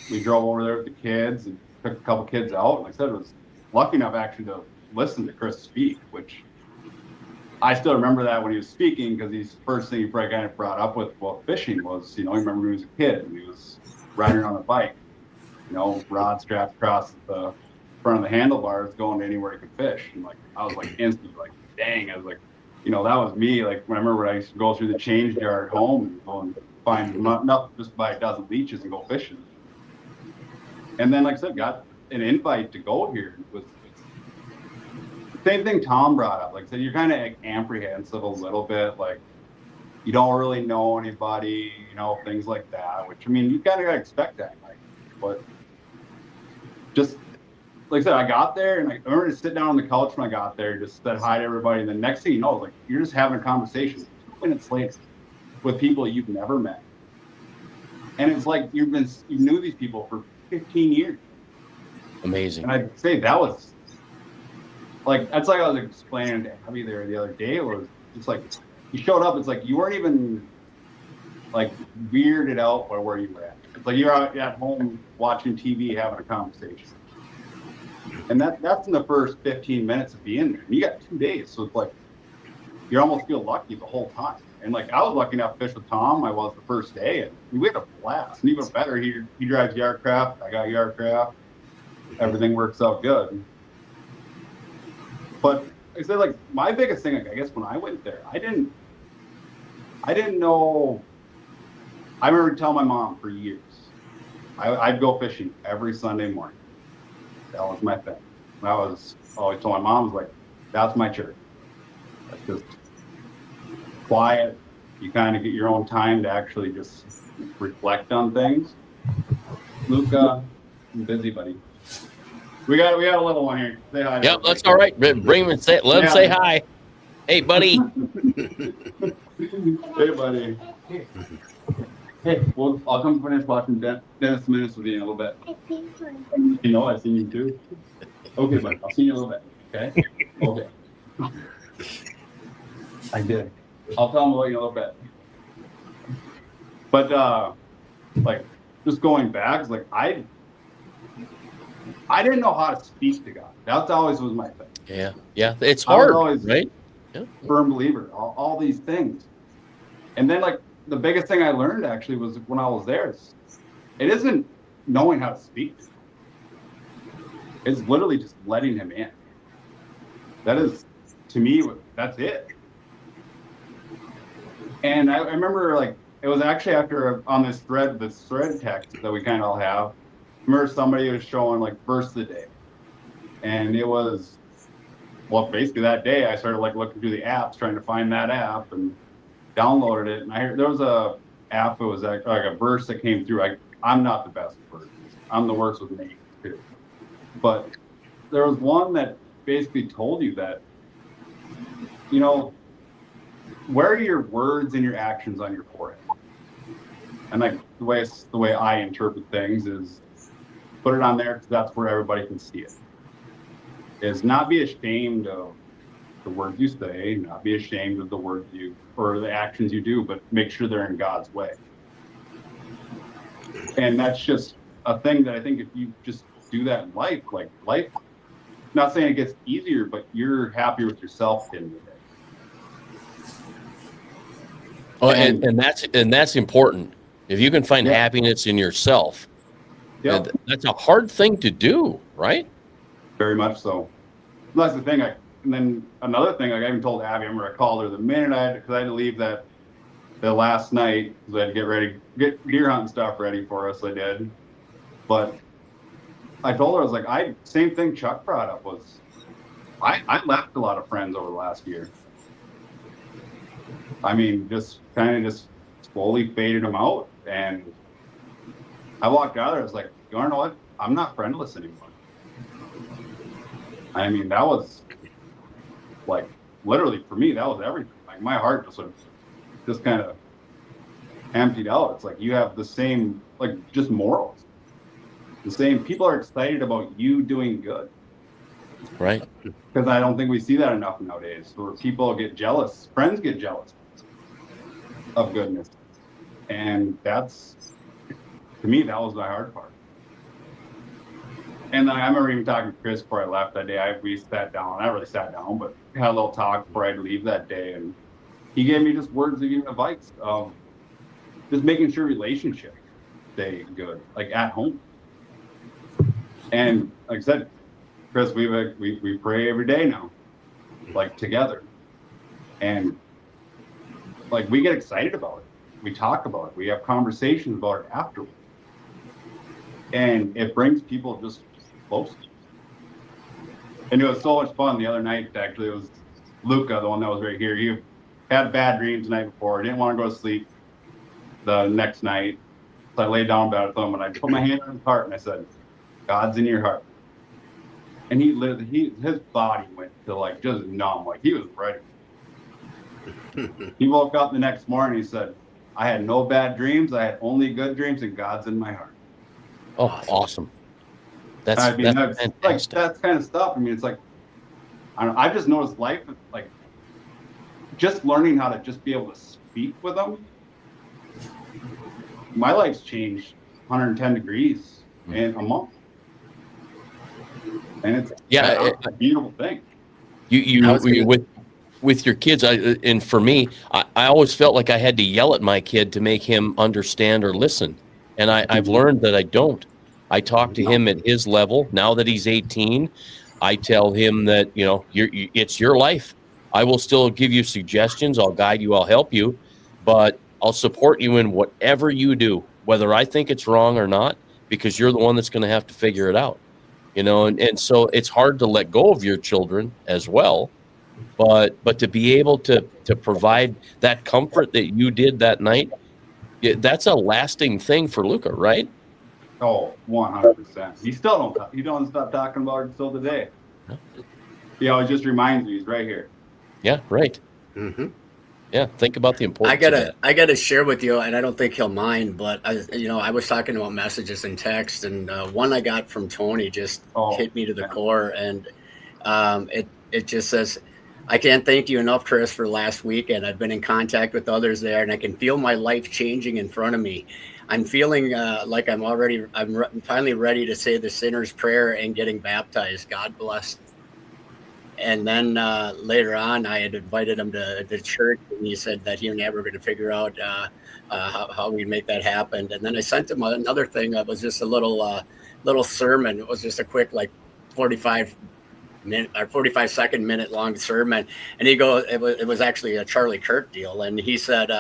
We drove over there with the kids and took a couple kids out. Like I said, I was lucky enough actually to listen to Chris speak, which I still remember that when he was speaking, because the first thing he probably kind of brought up with fishing was, he remember when he was a kid and he was riding on a bike, rod strapped across the front of the handlebars going anywhere he could fish. And I was instantly dang, I was like, that was me. Like, remember when I used to go through the change jar at home and go and find nothing, just buy a dozen leeches and go fishing. And then, like I said, got an invite to go here. It was the same thing Tom brought up. Like I said, you're kind of apprehensive a little bit. Like, you don't really know anybody, things like that. Which, you kind of got to expect that. But just like I said, I got there and I remember to sit down on the couch when I got there, just said hi to everybody. And the next thing you know, you're just having a conversation 2 minutes later with people you've never met. And it's like you knew these people for 15 years. Amazing. And I'd say that was that's like I was explaining to Abby there the other day. It's like you showed up, it's like you weren't even weirded out by where you were at. It's like you're out at home watching TV having a conversation. And that's in the first 15 minutes of being there. And you got 2 days, so it's you almost feel lucky the whole time. And I was lucky enough to fish with Tom. I was the first day, and we had a blast. And even better, he drives Yardcraft. I got Yardcraft. Everything works out good. But I said, my biggest thing, I guess, when I went there, I didn't know. I remember telling my mom for years, I'd go fishing every Sunday morning. That was my thing. I was always told my mom, that's my church. That's just quiet. You kind of get your own time to actually just reflect on things. Luca, I'm busy, buddy. We got a little one here. Say hi. Yep, that's all right. Bring him and let him say hi. Hey, buddy. Hey, buddy. Hey, well, I'll come finish watching Dennis Menace with you in a little bit. You know, I've seen you too. Okay, bud. I'll see you in a little bit. Okay? Okay. I did. I'll tell him about you in a little bit. But like just going back, it's like I didn't know how to speak to God. That always was my thing. Yeah. Yeah. It's I was hard, always right? Yeah. firm believer, all these things. And then like the biggest thing I learned actually was when I was there, it isn't knowing how to speak. It's literally just letting him in. That is, to me, that's it. And I remember like, it was actually after on this thread text that we kind of all have. I remember somebody was showing like verse of the day. And it was, well, basically that day I started like looking through the apps, trying to find that app and downloaded it. And I heard there was a app, it was like a verse that came through. I'm not the best verse. I'm the worst with names too. But there was one that basically told you that, you know, where are your words and your actions on your forehead? And like the way I interpret things is put it on there because that's where everybody can see it. Is not be ashamed of the words you say, not be ashamed of the words you or the actions you do, but make sure they're in God's way. And that's just a thing that I think if you just do that in life, like life, not saying it gets easier, but you're happier with yourself in the day. Oh, and that's important. If you can find happiness in yourself, that's a hard thing to do, right? Very much so. That's the thing. And then another thing, like I even told Abby, I remember I called her the minute because I had to leave the last night because I had to get deer hunting stuff ready for us. I did, but I told her, I was like, same thing Chuck brought up was, I left a lot of friends over the last year. I mean, just kind of slowly faded them out. And I walked out there, I was like, you want to know what? I'm not friendless anymore. I mean, that was like, literally for me, that was everything. Like my heart just kind of emptied out. It's like, you have the same, like just morals. The same, people are excited about you doing good. Right. Because I don't think we see that enough nowadays. Where people get jealous, friends get jealous of goodness. And that's, to me, that was my hard part. And then I remember even talking to Chris before I left that day. We sat down, I really sat down, but had a little talk before I'd leave that day. And he gave me just words of advice of just making sure relationships stay good, like at home. And like I said, Chris, we pray every day now, like together. And like we get excited about it. We talk about it. We have conversations about it afterwards. And it brings people just close. And it was so much fun the other night, actually. It was Luca, the one that was right here. He had bad dreams the night before. Didn't want to go to sleep the next night. So I laid down about it with him and I put my hand on his heart and I said, God's in your heart. And his body went to like just numb, like he was ready. He woke up the next morning, he said, I had no bad dreams, I had only good dreams, and God's in my heart. Oh, awesome. That's like that kind of stuff. I mean, it's like I just noticed life, like just learning how to just be able to speak with them. My life's changed 110 degrees in a month. And it's a beautiful thing. You with your kids, and for me, I always felt like I had to yell at my kid to make him understand or listen, and I've learned that I don't. I talk to him at his level. Now that he's 18, I tell him that it's your life. I will still give you suggestions. I'll guide you. I'll help you, but I'll support you in whatever you do, whether I think it's wrong or not, because you're the one that's going to have to figure it out. And so it's hard to let go of your children as well, but to be able to provide that comfort that you did that night, that's a lasting thing for Luca, right? Oh, 100%. He don't stop talking about it until today. It just reminds me he's right here. Yeah, right. Mm-hmm. Yeah, think about the importance of that. I gotta share with you, and I don't think he'll mind, but I was talking about messages and text, and one I got from Tony just hit me to the core, and it just says, "I can't thank you enough, Chris, for last weekend. I've been in contact with others there, and I can feel my life changing in front of me. I'm feeling like I'm finally ready to say the sinner's prayer and getting baptized. God bless." And then later on, I had invited him to the church, and he said that he and I were going to figure out how we'd make that happen. And then I sent him another thing that was just a little sermon. It was just a quick 45-second minute long sermon, and he goes, it was actually a Charlie Kirk deal, and he said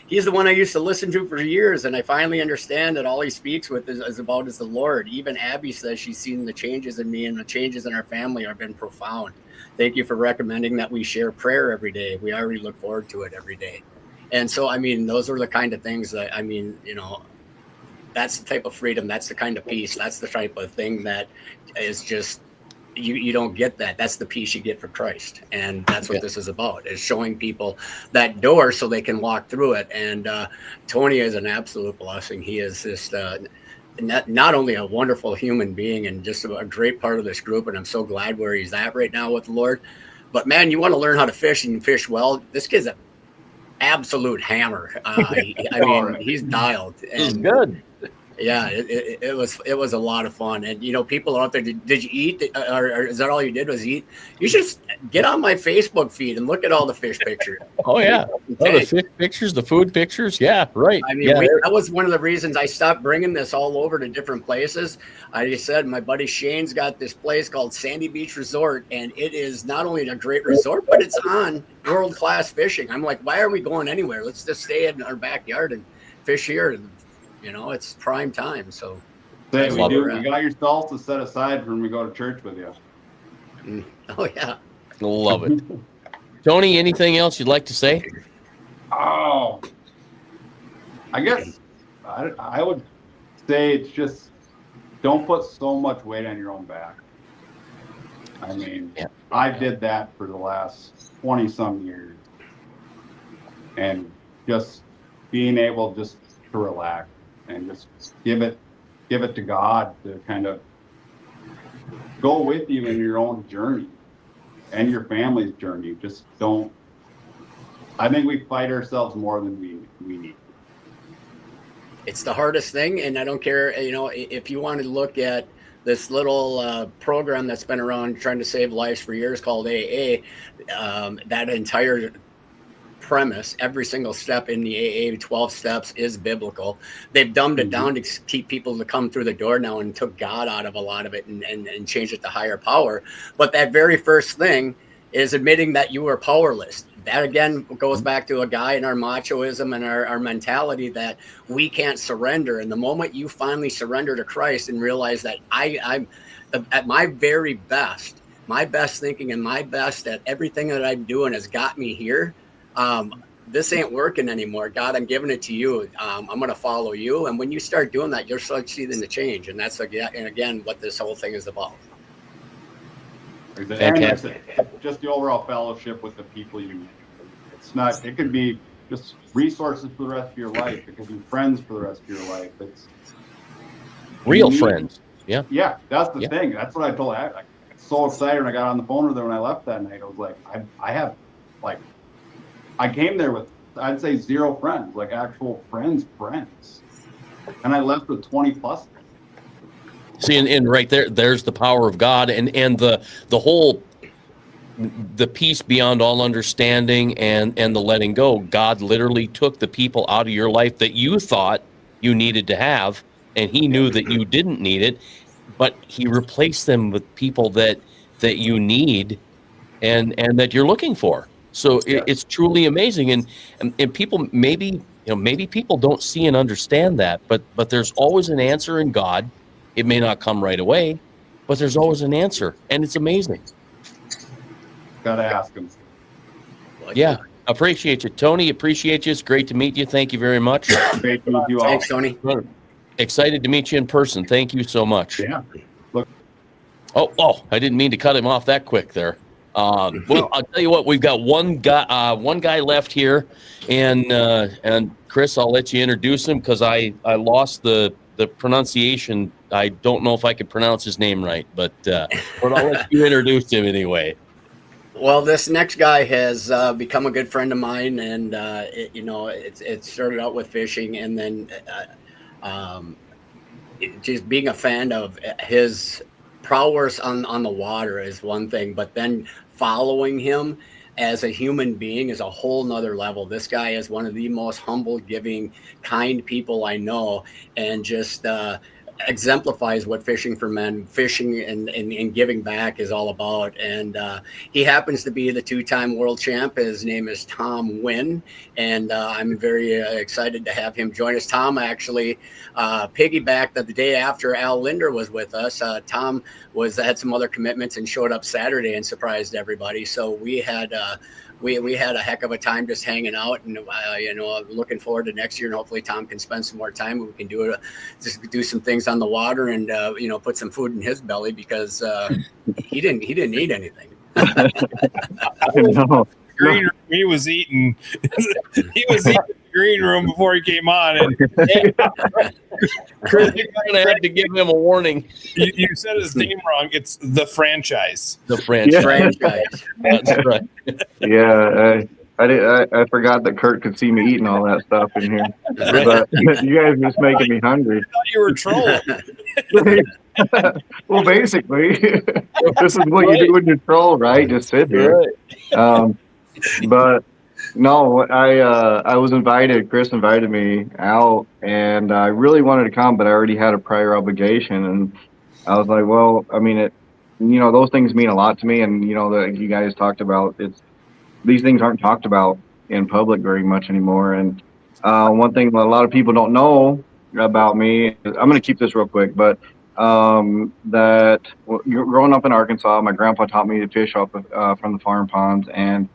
he's the one I used to listen to for years, and I finally understand that all he speaks with is about the Lord. Even Abby says she's seen the changes in me, and the changes in our family have been profound. Thank you for recommending that we share prayer every day. We already look forward to it every day. And so, I mean, those are the kind of things that, I mean, that's the type of freedom. That's the kind of peace. That's the type of thing that is just, you don't get that. That's the peace you get for Christ. And that's what this is about, is showing people that door so they can walk through it. And Tony is an absolute blessing. He is just not only a wonderful human being and just a great part of this group, and I'm so glad where he's at right now with the Lord. But man, you want to learn how to fish and fish well. This kid's an absolute hammer. I mean, he's dialed. He's good. Yeah, it was a lot of fun. And people out there, did you eat, or is that all you did was eat? You should get on my Facebook feed and look at all the fish pictures. Oh yeah, the fish pictures, the food pictures. Yeah, right. I mean, that was one of the reasons I stopped bringing this all over to different places. I just said my buddy Shane's got this place called Sandy Beach Resort, and it is not only a great resort, but it's on world-class fishing. I'm like, why are we going anywhere? Let's just stay in our backyard and fish here. It's prime time. So we got your salsa set aside when we go to church with you. Oh yeah, love it. Tony, anything else you'd like to say? Oh, I guess I would say it's just don't put so much weight on your own back. I mean, I did that for the last 20 some years, and just being able just to relax and just give it to God to kind of go with you in your own journey and your family's journey. Just don't. I think we fight ourselves more than we need. It's the hardest thing, and I don't care. If you want to look at this little program that's been around trying to save lives for years called AA, that entire premise, every single step in the AA 12 steps is biblical. They've dumbed it down to keep people to come through the door now and took God out of a lot of it and changed it to higher power. But that very first thing is admitting that you are powerless. That again goes back to a guy in our machoism and our mentality that we can't surrender. And the moment you finally surrender to Christ and realize that I'm at my very best, my best thinking and my best at everything that I'm doing has got me here. This ain't working anymore. God, I'm giving it to you. I'm going to follow you. And when you start doing that, you'll start seeing the change. And that's again what this whole thing is about. Fantastic. Just the overall fellowship with the people you meet. It's not. It could be just resources for the rest of your life. It could be friends for the rest of your life. It's real friends. Yeah. Yeah, that's the thing. That's what I told. I was so excited when I got on the phone with her when I left that night. I was like, I came there with, I'd say 0 friends, like actual friends, and I left with 20 plus. See, and right there's the power of God, and the whole, the peace beyond all understanding and the letting go. God literally took the people out of your life that you thought you needed to have, and he knew that you didn't need it, but he replaced them with people that you need and that you're looking for. So it's truly amazing, and people maybe people don't see and understand that, but there's always an answer in God. It may not come right away, but there's always an answer, and it's amazing. Gotta ask him. Yeah, appreciate you, Tony. Appreciate you. It's great to meet you. Thank you very much. Great to meet you all. Thanks, Tony. Excited to meet you in person. Thank you so much. Yeah. Look. Oh! I didn't mean to cut him off that quick there. Well, I'll tell you what, we've got one guy left here, and Chris, I'll let you introduce him because I lost the pronunciation. I don't know if I could pronounce his name right, but I'll let you introduce him anyway. Well, this next guy has become a good friend of mine, and it started out with fishing, and then just being a fan of his prowess on the water is one thing, but then following him as a human being is a whole nother level. This guy is one of the most humble, giving, kind people I know, and just exemplifies what fishing for men, fishing and giving back is all about. And he happens to be the 2-time world champ. His name is Tom Wynn, and I'm very excited to have him join us. Tom actually piggybacked the day after Al Linder was with us. Tom had some other commitments and showed up Saturday and surprised everybody. So we had a heck of a time just hanging out, and looking forward to next year, and hopefully Tom can spend some more time and we can do some things on the water and put some food in his belly, because he didn't eat anything. No. He was eating. He was eating in the green room before he came on, and Chris, you're gonna have to give him a warning. You said his name wrong. It's the franchise. The franchise. Franchise. That's right. Yeah, I forgot that Kurt could see me eating all that stuff in here. But you guys are just making me hungry. I thought you were trolling. Well, basically, this is what you do when you troll, right? Just sit here. Right. But no, I was invited. Chris invited me out, and I really wanted to come, but I already had a prior obligation, and I was like, well, I mean, those things mean a lot to me, and that you guys talked about. These things aren't talked about in public very much anymore, and one thing that a lot of people don't know about me, I'm going to keep this real quick, but that growing up in Arkansas, my grandpa taught me to fish up from the farm ponds, and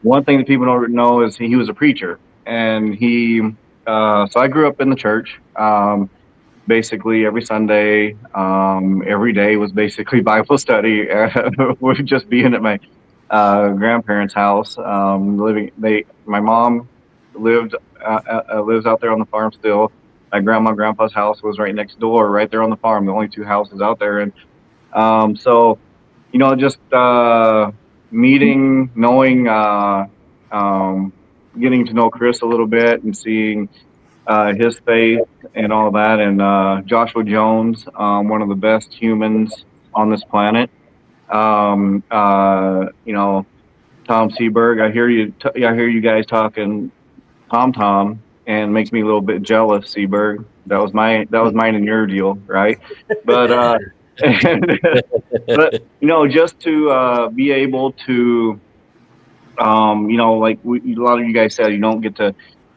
one thing that people don't know is he was a preacher, and so I grew up in the church. Basically every Sunday, every day was basically Bible study. We're just being at my grandparents' house. My mom lives out there on the farm still. My grandma and grandpa's house was right next door, right there on the farm, the only 2 houses out there. And so, just meeting, knowing, getting to know Chris a little bit and seeing his faith and all that. And Joshua Jones, one of the best humans on this planet. Tom Seberg, I hear you guys talking Tom, and makes me a little bit jealous. Seberg, that was mine and your deal, right? But just to be able to, like a lot of you guys said,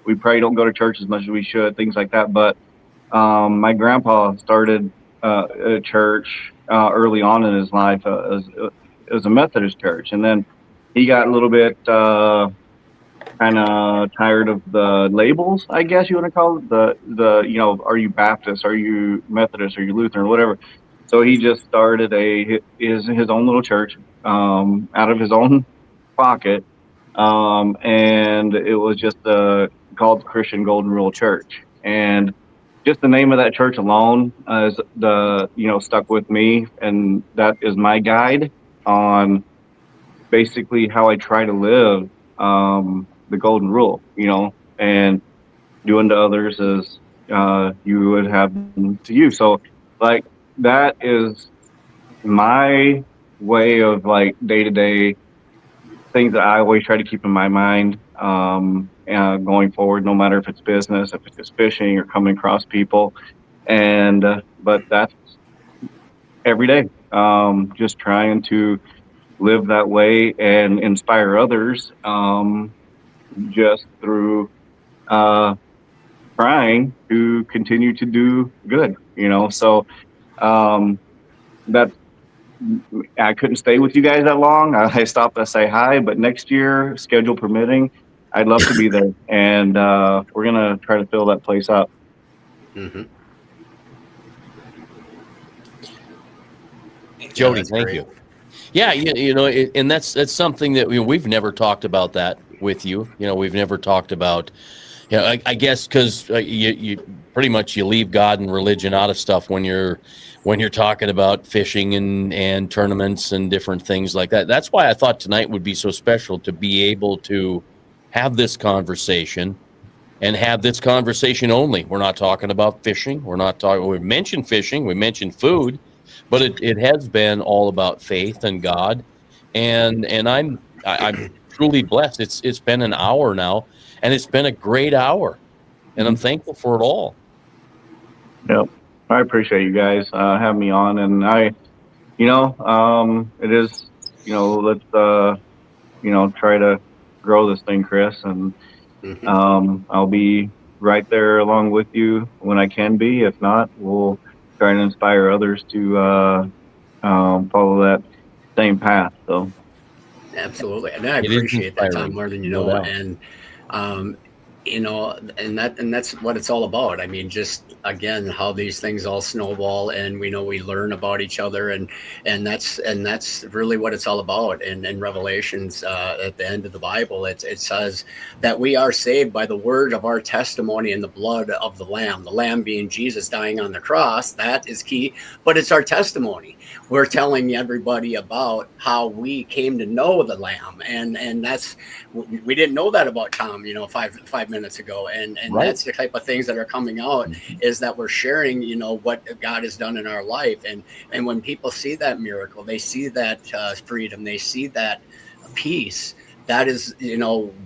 we probably don't go to church as much as we should, things like that. But my grandpa started a church early on in his life as a Methodist church, and then he got a little bit kind of tired of the labels, I guess you want to call it, the are you Baptist, are you Methodist, are you Lutheran, or whatever. So he just started his own little church out of his own pocket, and it was just called Christian Golden Rule Church. And just the name of that church alone is stuck with me, and that is my guide on basically how I try to live the golden rule, and do unto others as you would have to you. So like that is my way of like day-to-day things that I always try to keep in my mind going forward, no matter if it's business, if it's fishing or coming across people. And but that's every day, just trying to live that way and inspire others just through trying to continue to do good, so that's, I couldn't stay with you guys that long. I stopped to say hi, but next year, schedule permitting, I'd love to be there, and we're gonna try to fill that place up. Mm-hmm. Jody, thank you. Yeah, and that's something that we've never talked about that with you. We've never talked about. I guess because you pretty much you leave God and religion out of stuff when you're talking about fishing and tournaments and different things like that. That's why I thought tonight would be so special to be able to have this conversation and have this conversation only. We're not talking about fishing. We're not talking. We mentioned fishing. We mentioned food, but it has been all about faith and God, and I'm truly blessed. It's been an hour now, and it's been a great hour, and I'm thankful for it all. Yep. I appreciate you guys having me on, and it is, let's try to grow this thing, Chris, and I'll be right there along with you when I can be. If not, we'll try and inspire others to follow that same path. So absolutely, and I appreciate that, Tom, more than you know. And and that's what it's all about. I mean, just again, how these things all snowball, and we learn about each other, and that's really what it's all about. And in Revelations, at the end of the Bible, it says that we are saved by the word of our testimony and the blood of the Lamb being Jesus dying on the cross. That is key, but it's our testimony. We're telling everybody about how we came to know the Lamb, and that's, we didn't know that about Tom, five minutes ago, and right. That's the type of things that are coming out, is that we're sharing, what God has done in our life, and when people see that miracle, they see that freedom, they see that peace. That is,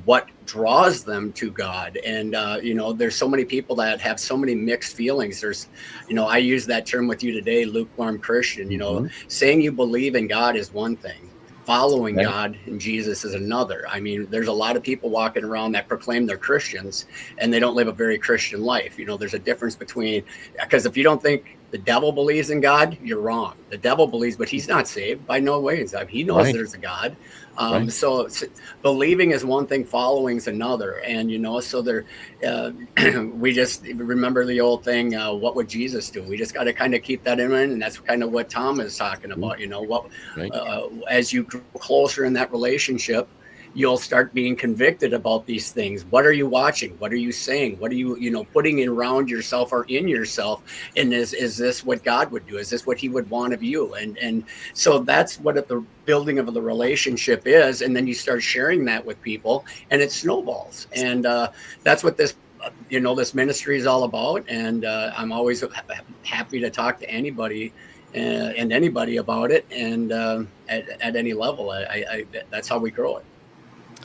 what draws them to God. And, there's so many people that have so many mixed feelings. There's, I use that term with you today, lukewarm Christian, saying you believe in God is one thing. Following God and Jesus is another. I mean, there's a lot of people walking around that proclaim they're Christians and they don't live a very Christian life. There's a difference between, because if you don't think the devil believes in God, you're wrong. The devil believes, but he's not saved by no ways. He knows there's a God. So believing is one thing, following is another. And, so there, we just remember the old thing, what would Jesus do? We just got to kind of keep that in mind. And that's kind of what Tom is talking about, as you grow closer in that relationship, you'll start being convicted about these things. What are you watching? What are you saying? What are you, putting around yourself or in yourself? And is this what God would do? Is this what he would want of you? And so that's what the building of the relationship is. And then you start sharing that with people and it snowballs. And that's what this ministry is all about. And I'm always happy to talk to anybody and anybody about it. And at any level, I that's how we grow it.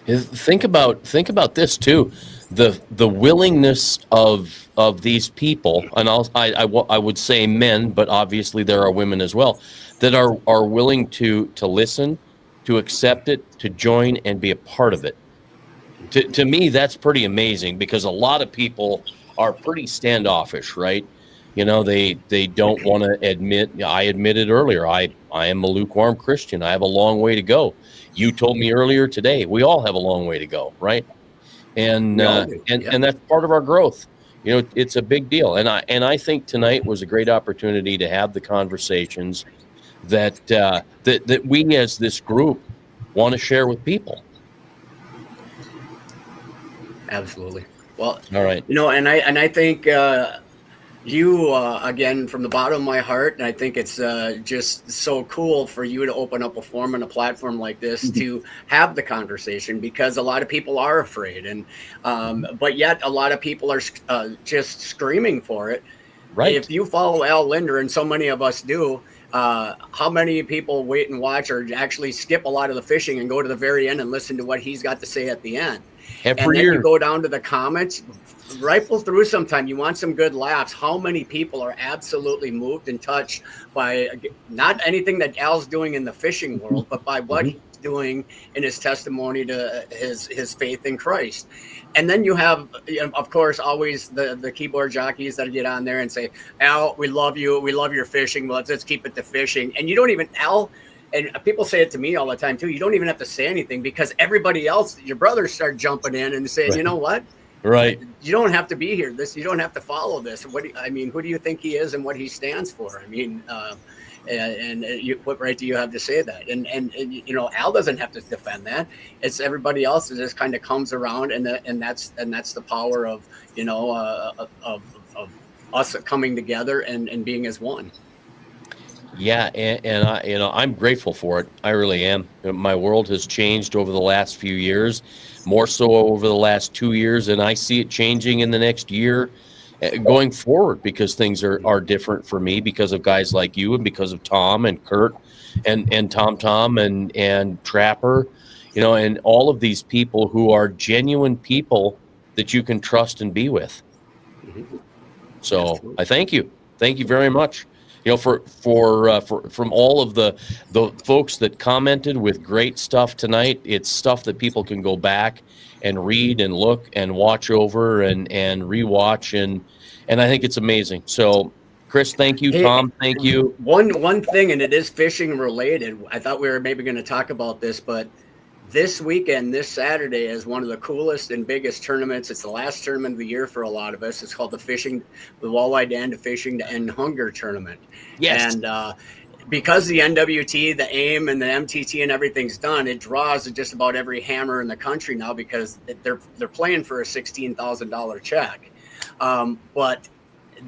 Think about this too, the willingness of these people, and I would say men, but obviously there are women as well that are willing to listen, to accept it, to join, and be a part of it. To me, that's pretty amazing, because a lot of people are pretty standoffish, right? They don't want to admit. I admitted earlier, I am a lukewarm Christian. I have a long way to go. You told me earlier today, we all have a long way to go, right? And that's part of our growth. It's a big deal. And I think tonight was a great opportunity to have the conversations that we as this group want to share with people. Absolutely. Well, all right. And I think you, again, from the bottom of my heart, and I think it's just so cool for you to open up a forum and a platform like this to have the conversation, because a lot of people are afraid, and but yet a lot of people are just screaming for it. Right. If you follow Al Linder, and so many of us do, how many people wait and watch or actually skip a lot of the fishing and go to the very end and listen to what he's got to say at the end? And then you go down to the comments, rifle through sometime. You want some good laughs. How many people are absolutely moved and touched by not anything that Al's doing in the fishing world, but by what he's doing in his testimony to his faith in Christ? And then you have, of course, always the keyboard jockeys that get on there and say, Al, we love you. We love your fishing. Well, let's keep it to fishing. And you don't even, Al, and people say it to me all the time too, you don't even have to say anything, because everybody else, your brothers start jumping in and saying, you know what? Right. You don't have to be here. You don't have to follow this. Who do you think he is and what he stands for? I mean, And what right do you have to say that? And you know, Al doesn't have to defend that. It's everybody else that just kind of comes around, and that's the power of, you know, of us coming together and being as one. Yeah, and I, you know, I'm grateful for it. I really am. My world has changed over the last few years, more so over the last 2 years, and I see it changing in the next year, going forward, because things are different for me because of guys like you, and because of Tom and Kurt and Tom and Trapper, you know, and all of these people who are genuine people that you can trust and be with. So I thank you. Thank you very much. You know, for from all of the folks that commented with great stuff tonight. It's stuff that people can go back and read and look and watch over and rewatch, and I think it's amazing. So, Chris, thank you. Hey, Tom, thank you. One thing, and it is fishing related. I thought we were maybe going to talk about this, but this weekend, this Saturday, is one of the coolest and biggest tournaments. It's the last tournament of the year for a lot of us. It's called the Walleye Dam to Fishing to End Hunger Tournament. Yes. And because the NWT, the AIM, and the MTT and everything's done, it draws just about every hammer in the country now, because they're playing for a $16,000 check. But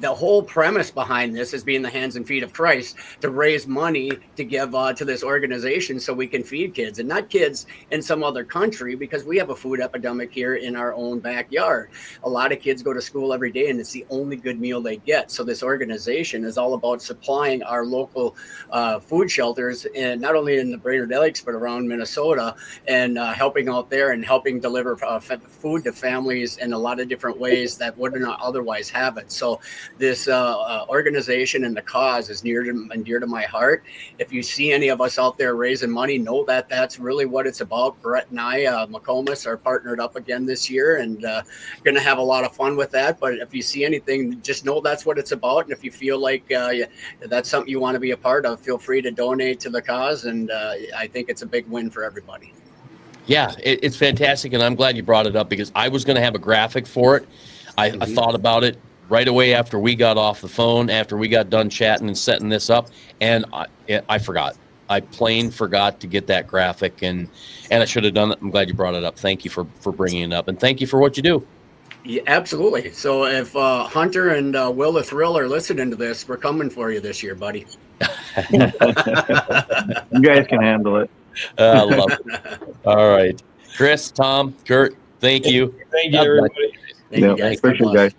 the whole premise behind this is being the hands and feet of Christ, to raise money to give to this organization so we can feed kids, and not kids in some other country, because we have a food epidemic here in our own backyard. A lot of kids go to school every day, and it's the only good meal they get. So this organization is all about supplying our local food shelters, and not only in the Brainerd Lakes, but around Minnesota, and helping out there and helping deliver food to families in a lot of different ways that would not otherwise have it. So this organization and the cause is near and dear to my heart. If you see any of us out there raising money, know that that's really what it's about. Brett and I, McComas, are partnered up again this year, and going to have a lot of fun with that. But if you see anything, just know that's what it's about. And if you feel like that's something you want to be a part of, feel free to donate to the cause. And I think it's a big win for everybody. Yeah, it's fantastic, and I'm glad you brought it up, because I was going to have a graphic for it. I thought about it right away after we got off the phone, after we got done chatting and setting this up, and I forgot. I plain forgot to get that graphic, and I should have done it. I'm glad you brought it up. Thank you for bringing it up, and thank you for what you do. Yeah, absolutely. So if Hunter and Will the Thrill are listening to this, we're coming for you this year, buddy. You guys can handle it. I love it. All right. Chris, Tom, Kurt, thank you. Thank you, everybody. Thank you guys. Appreciate you guys.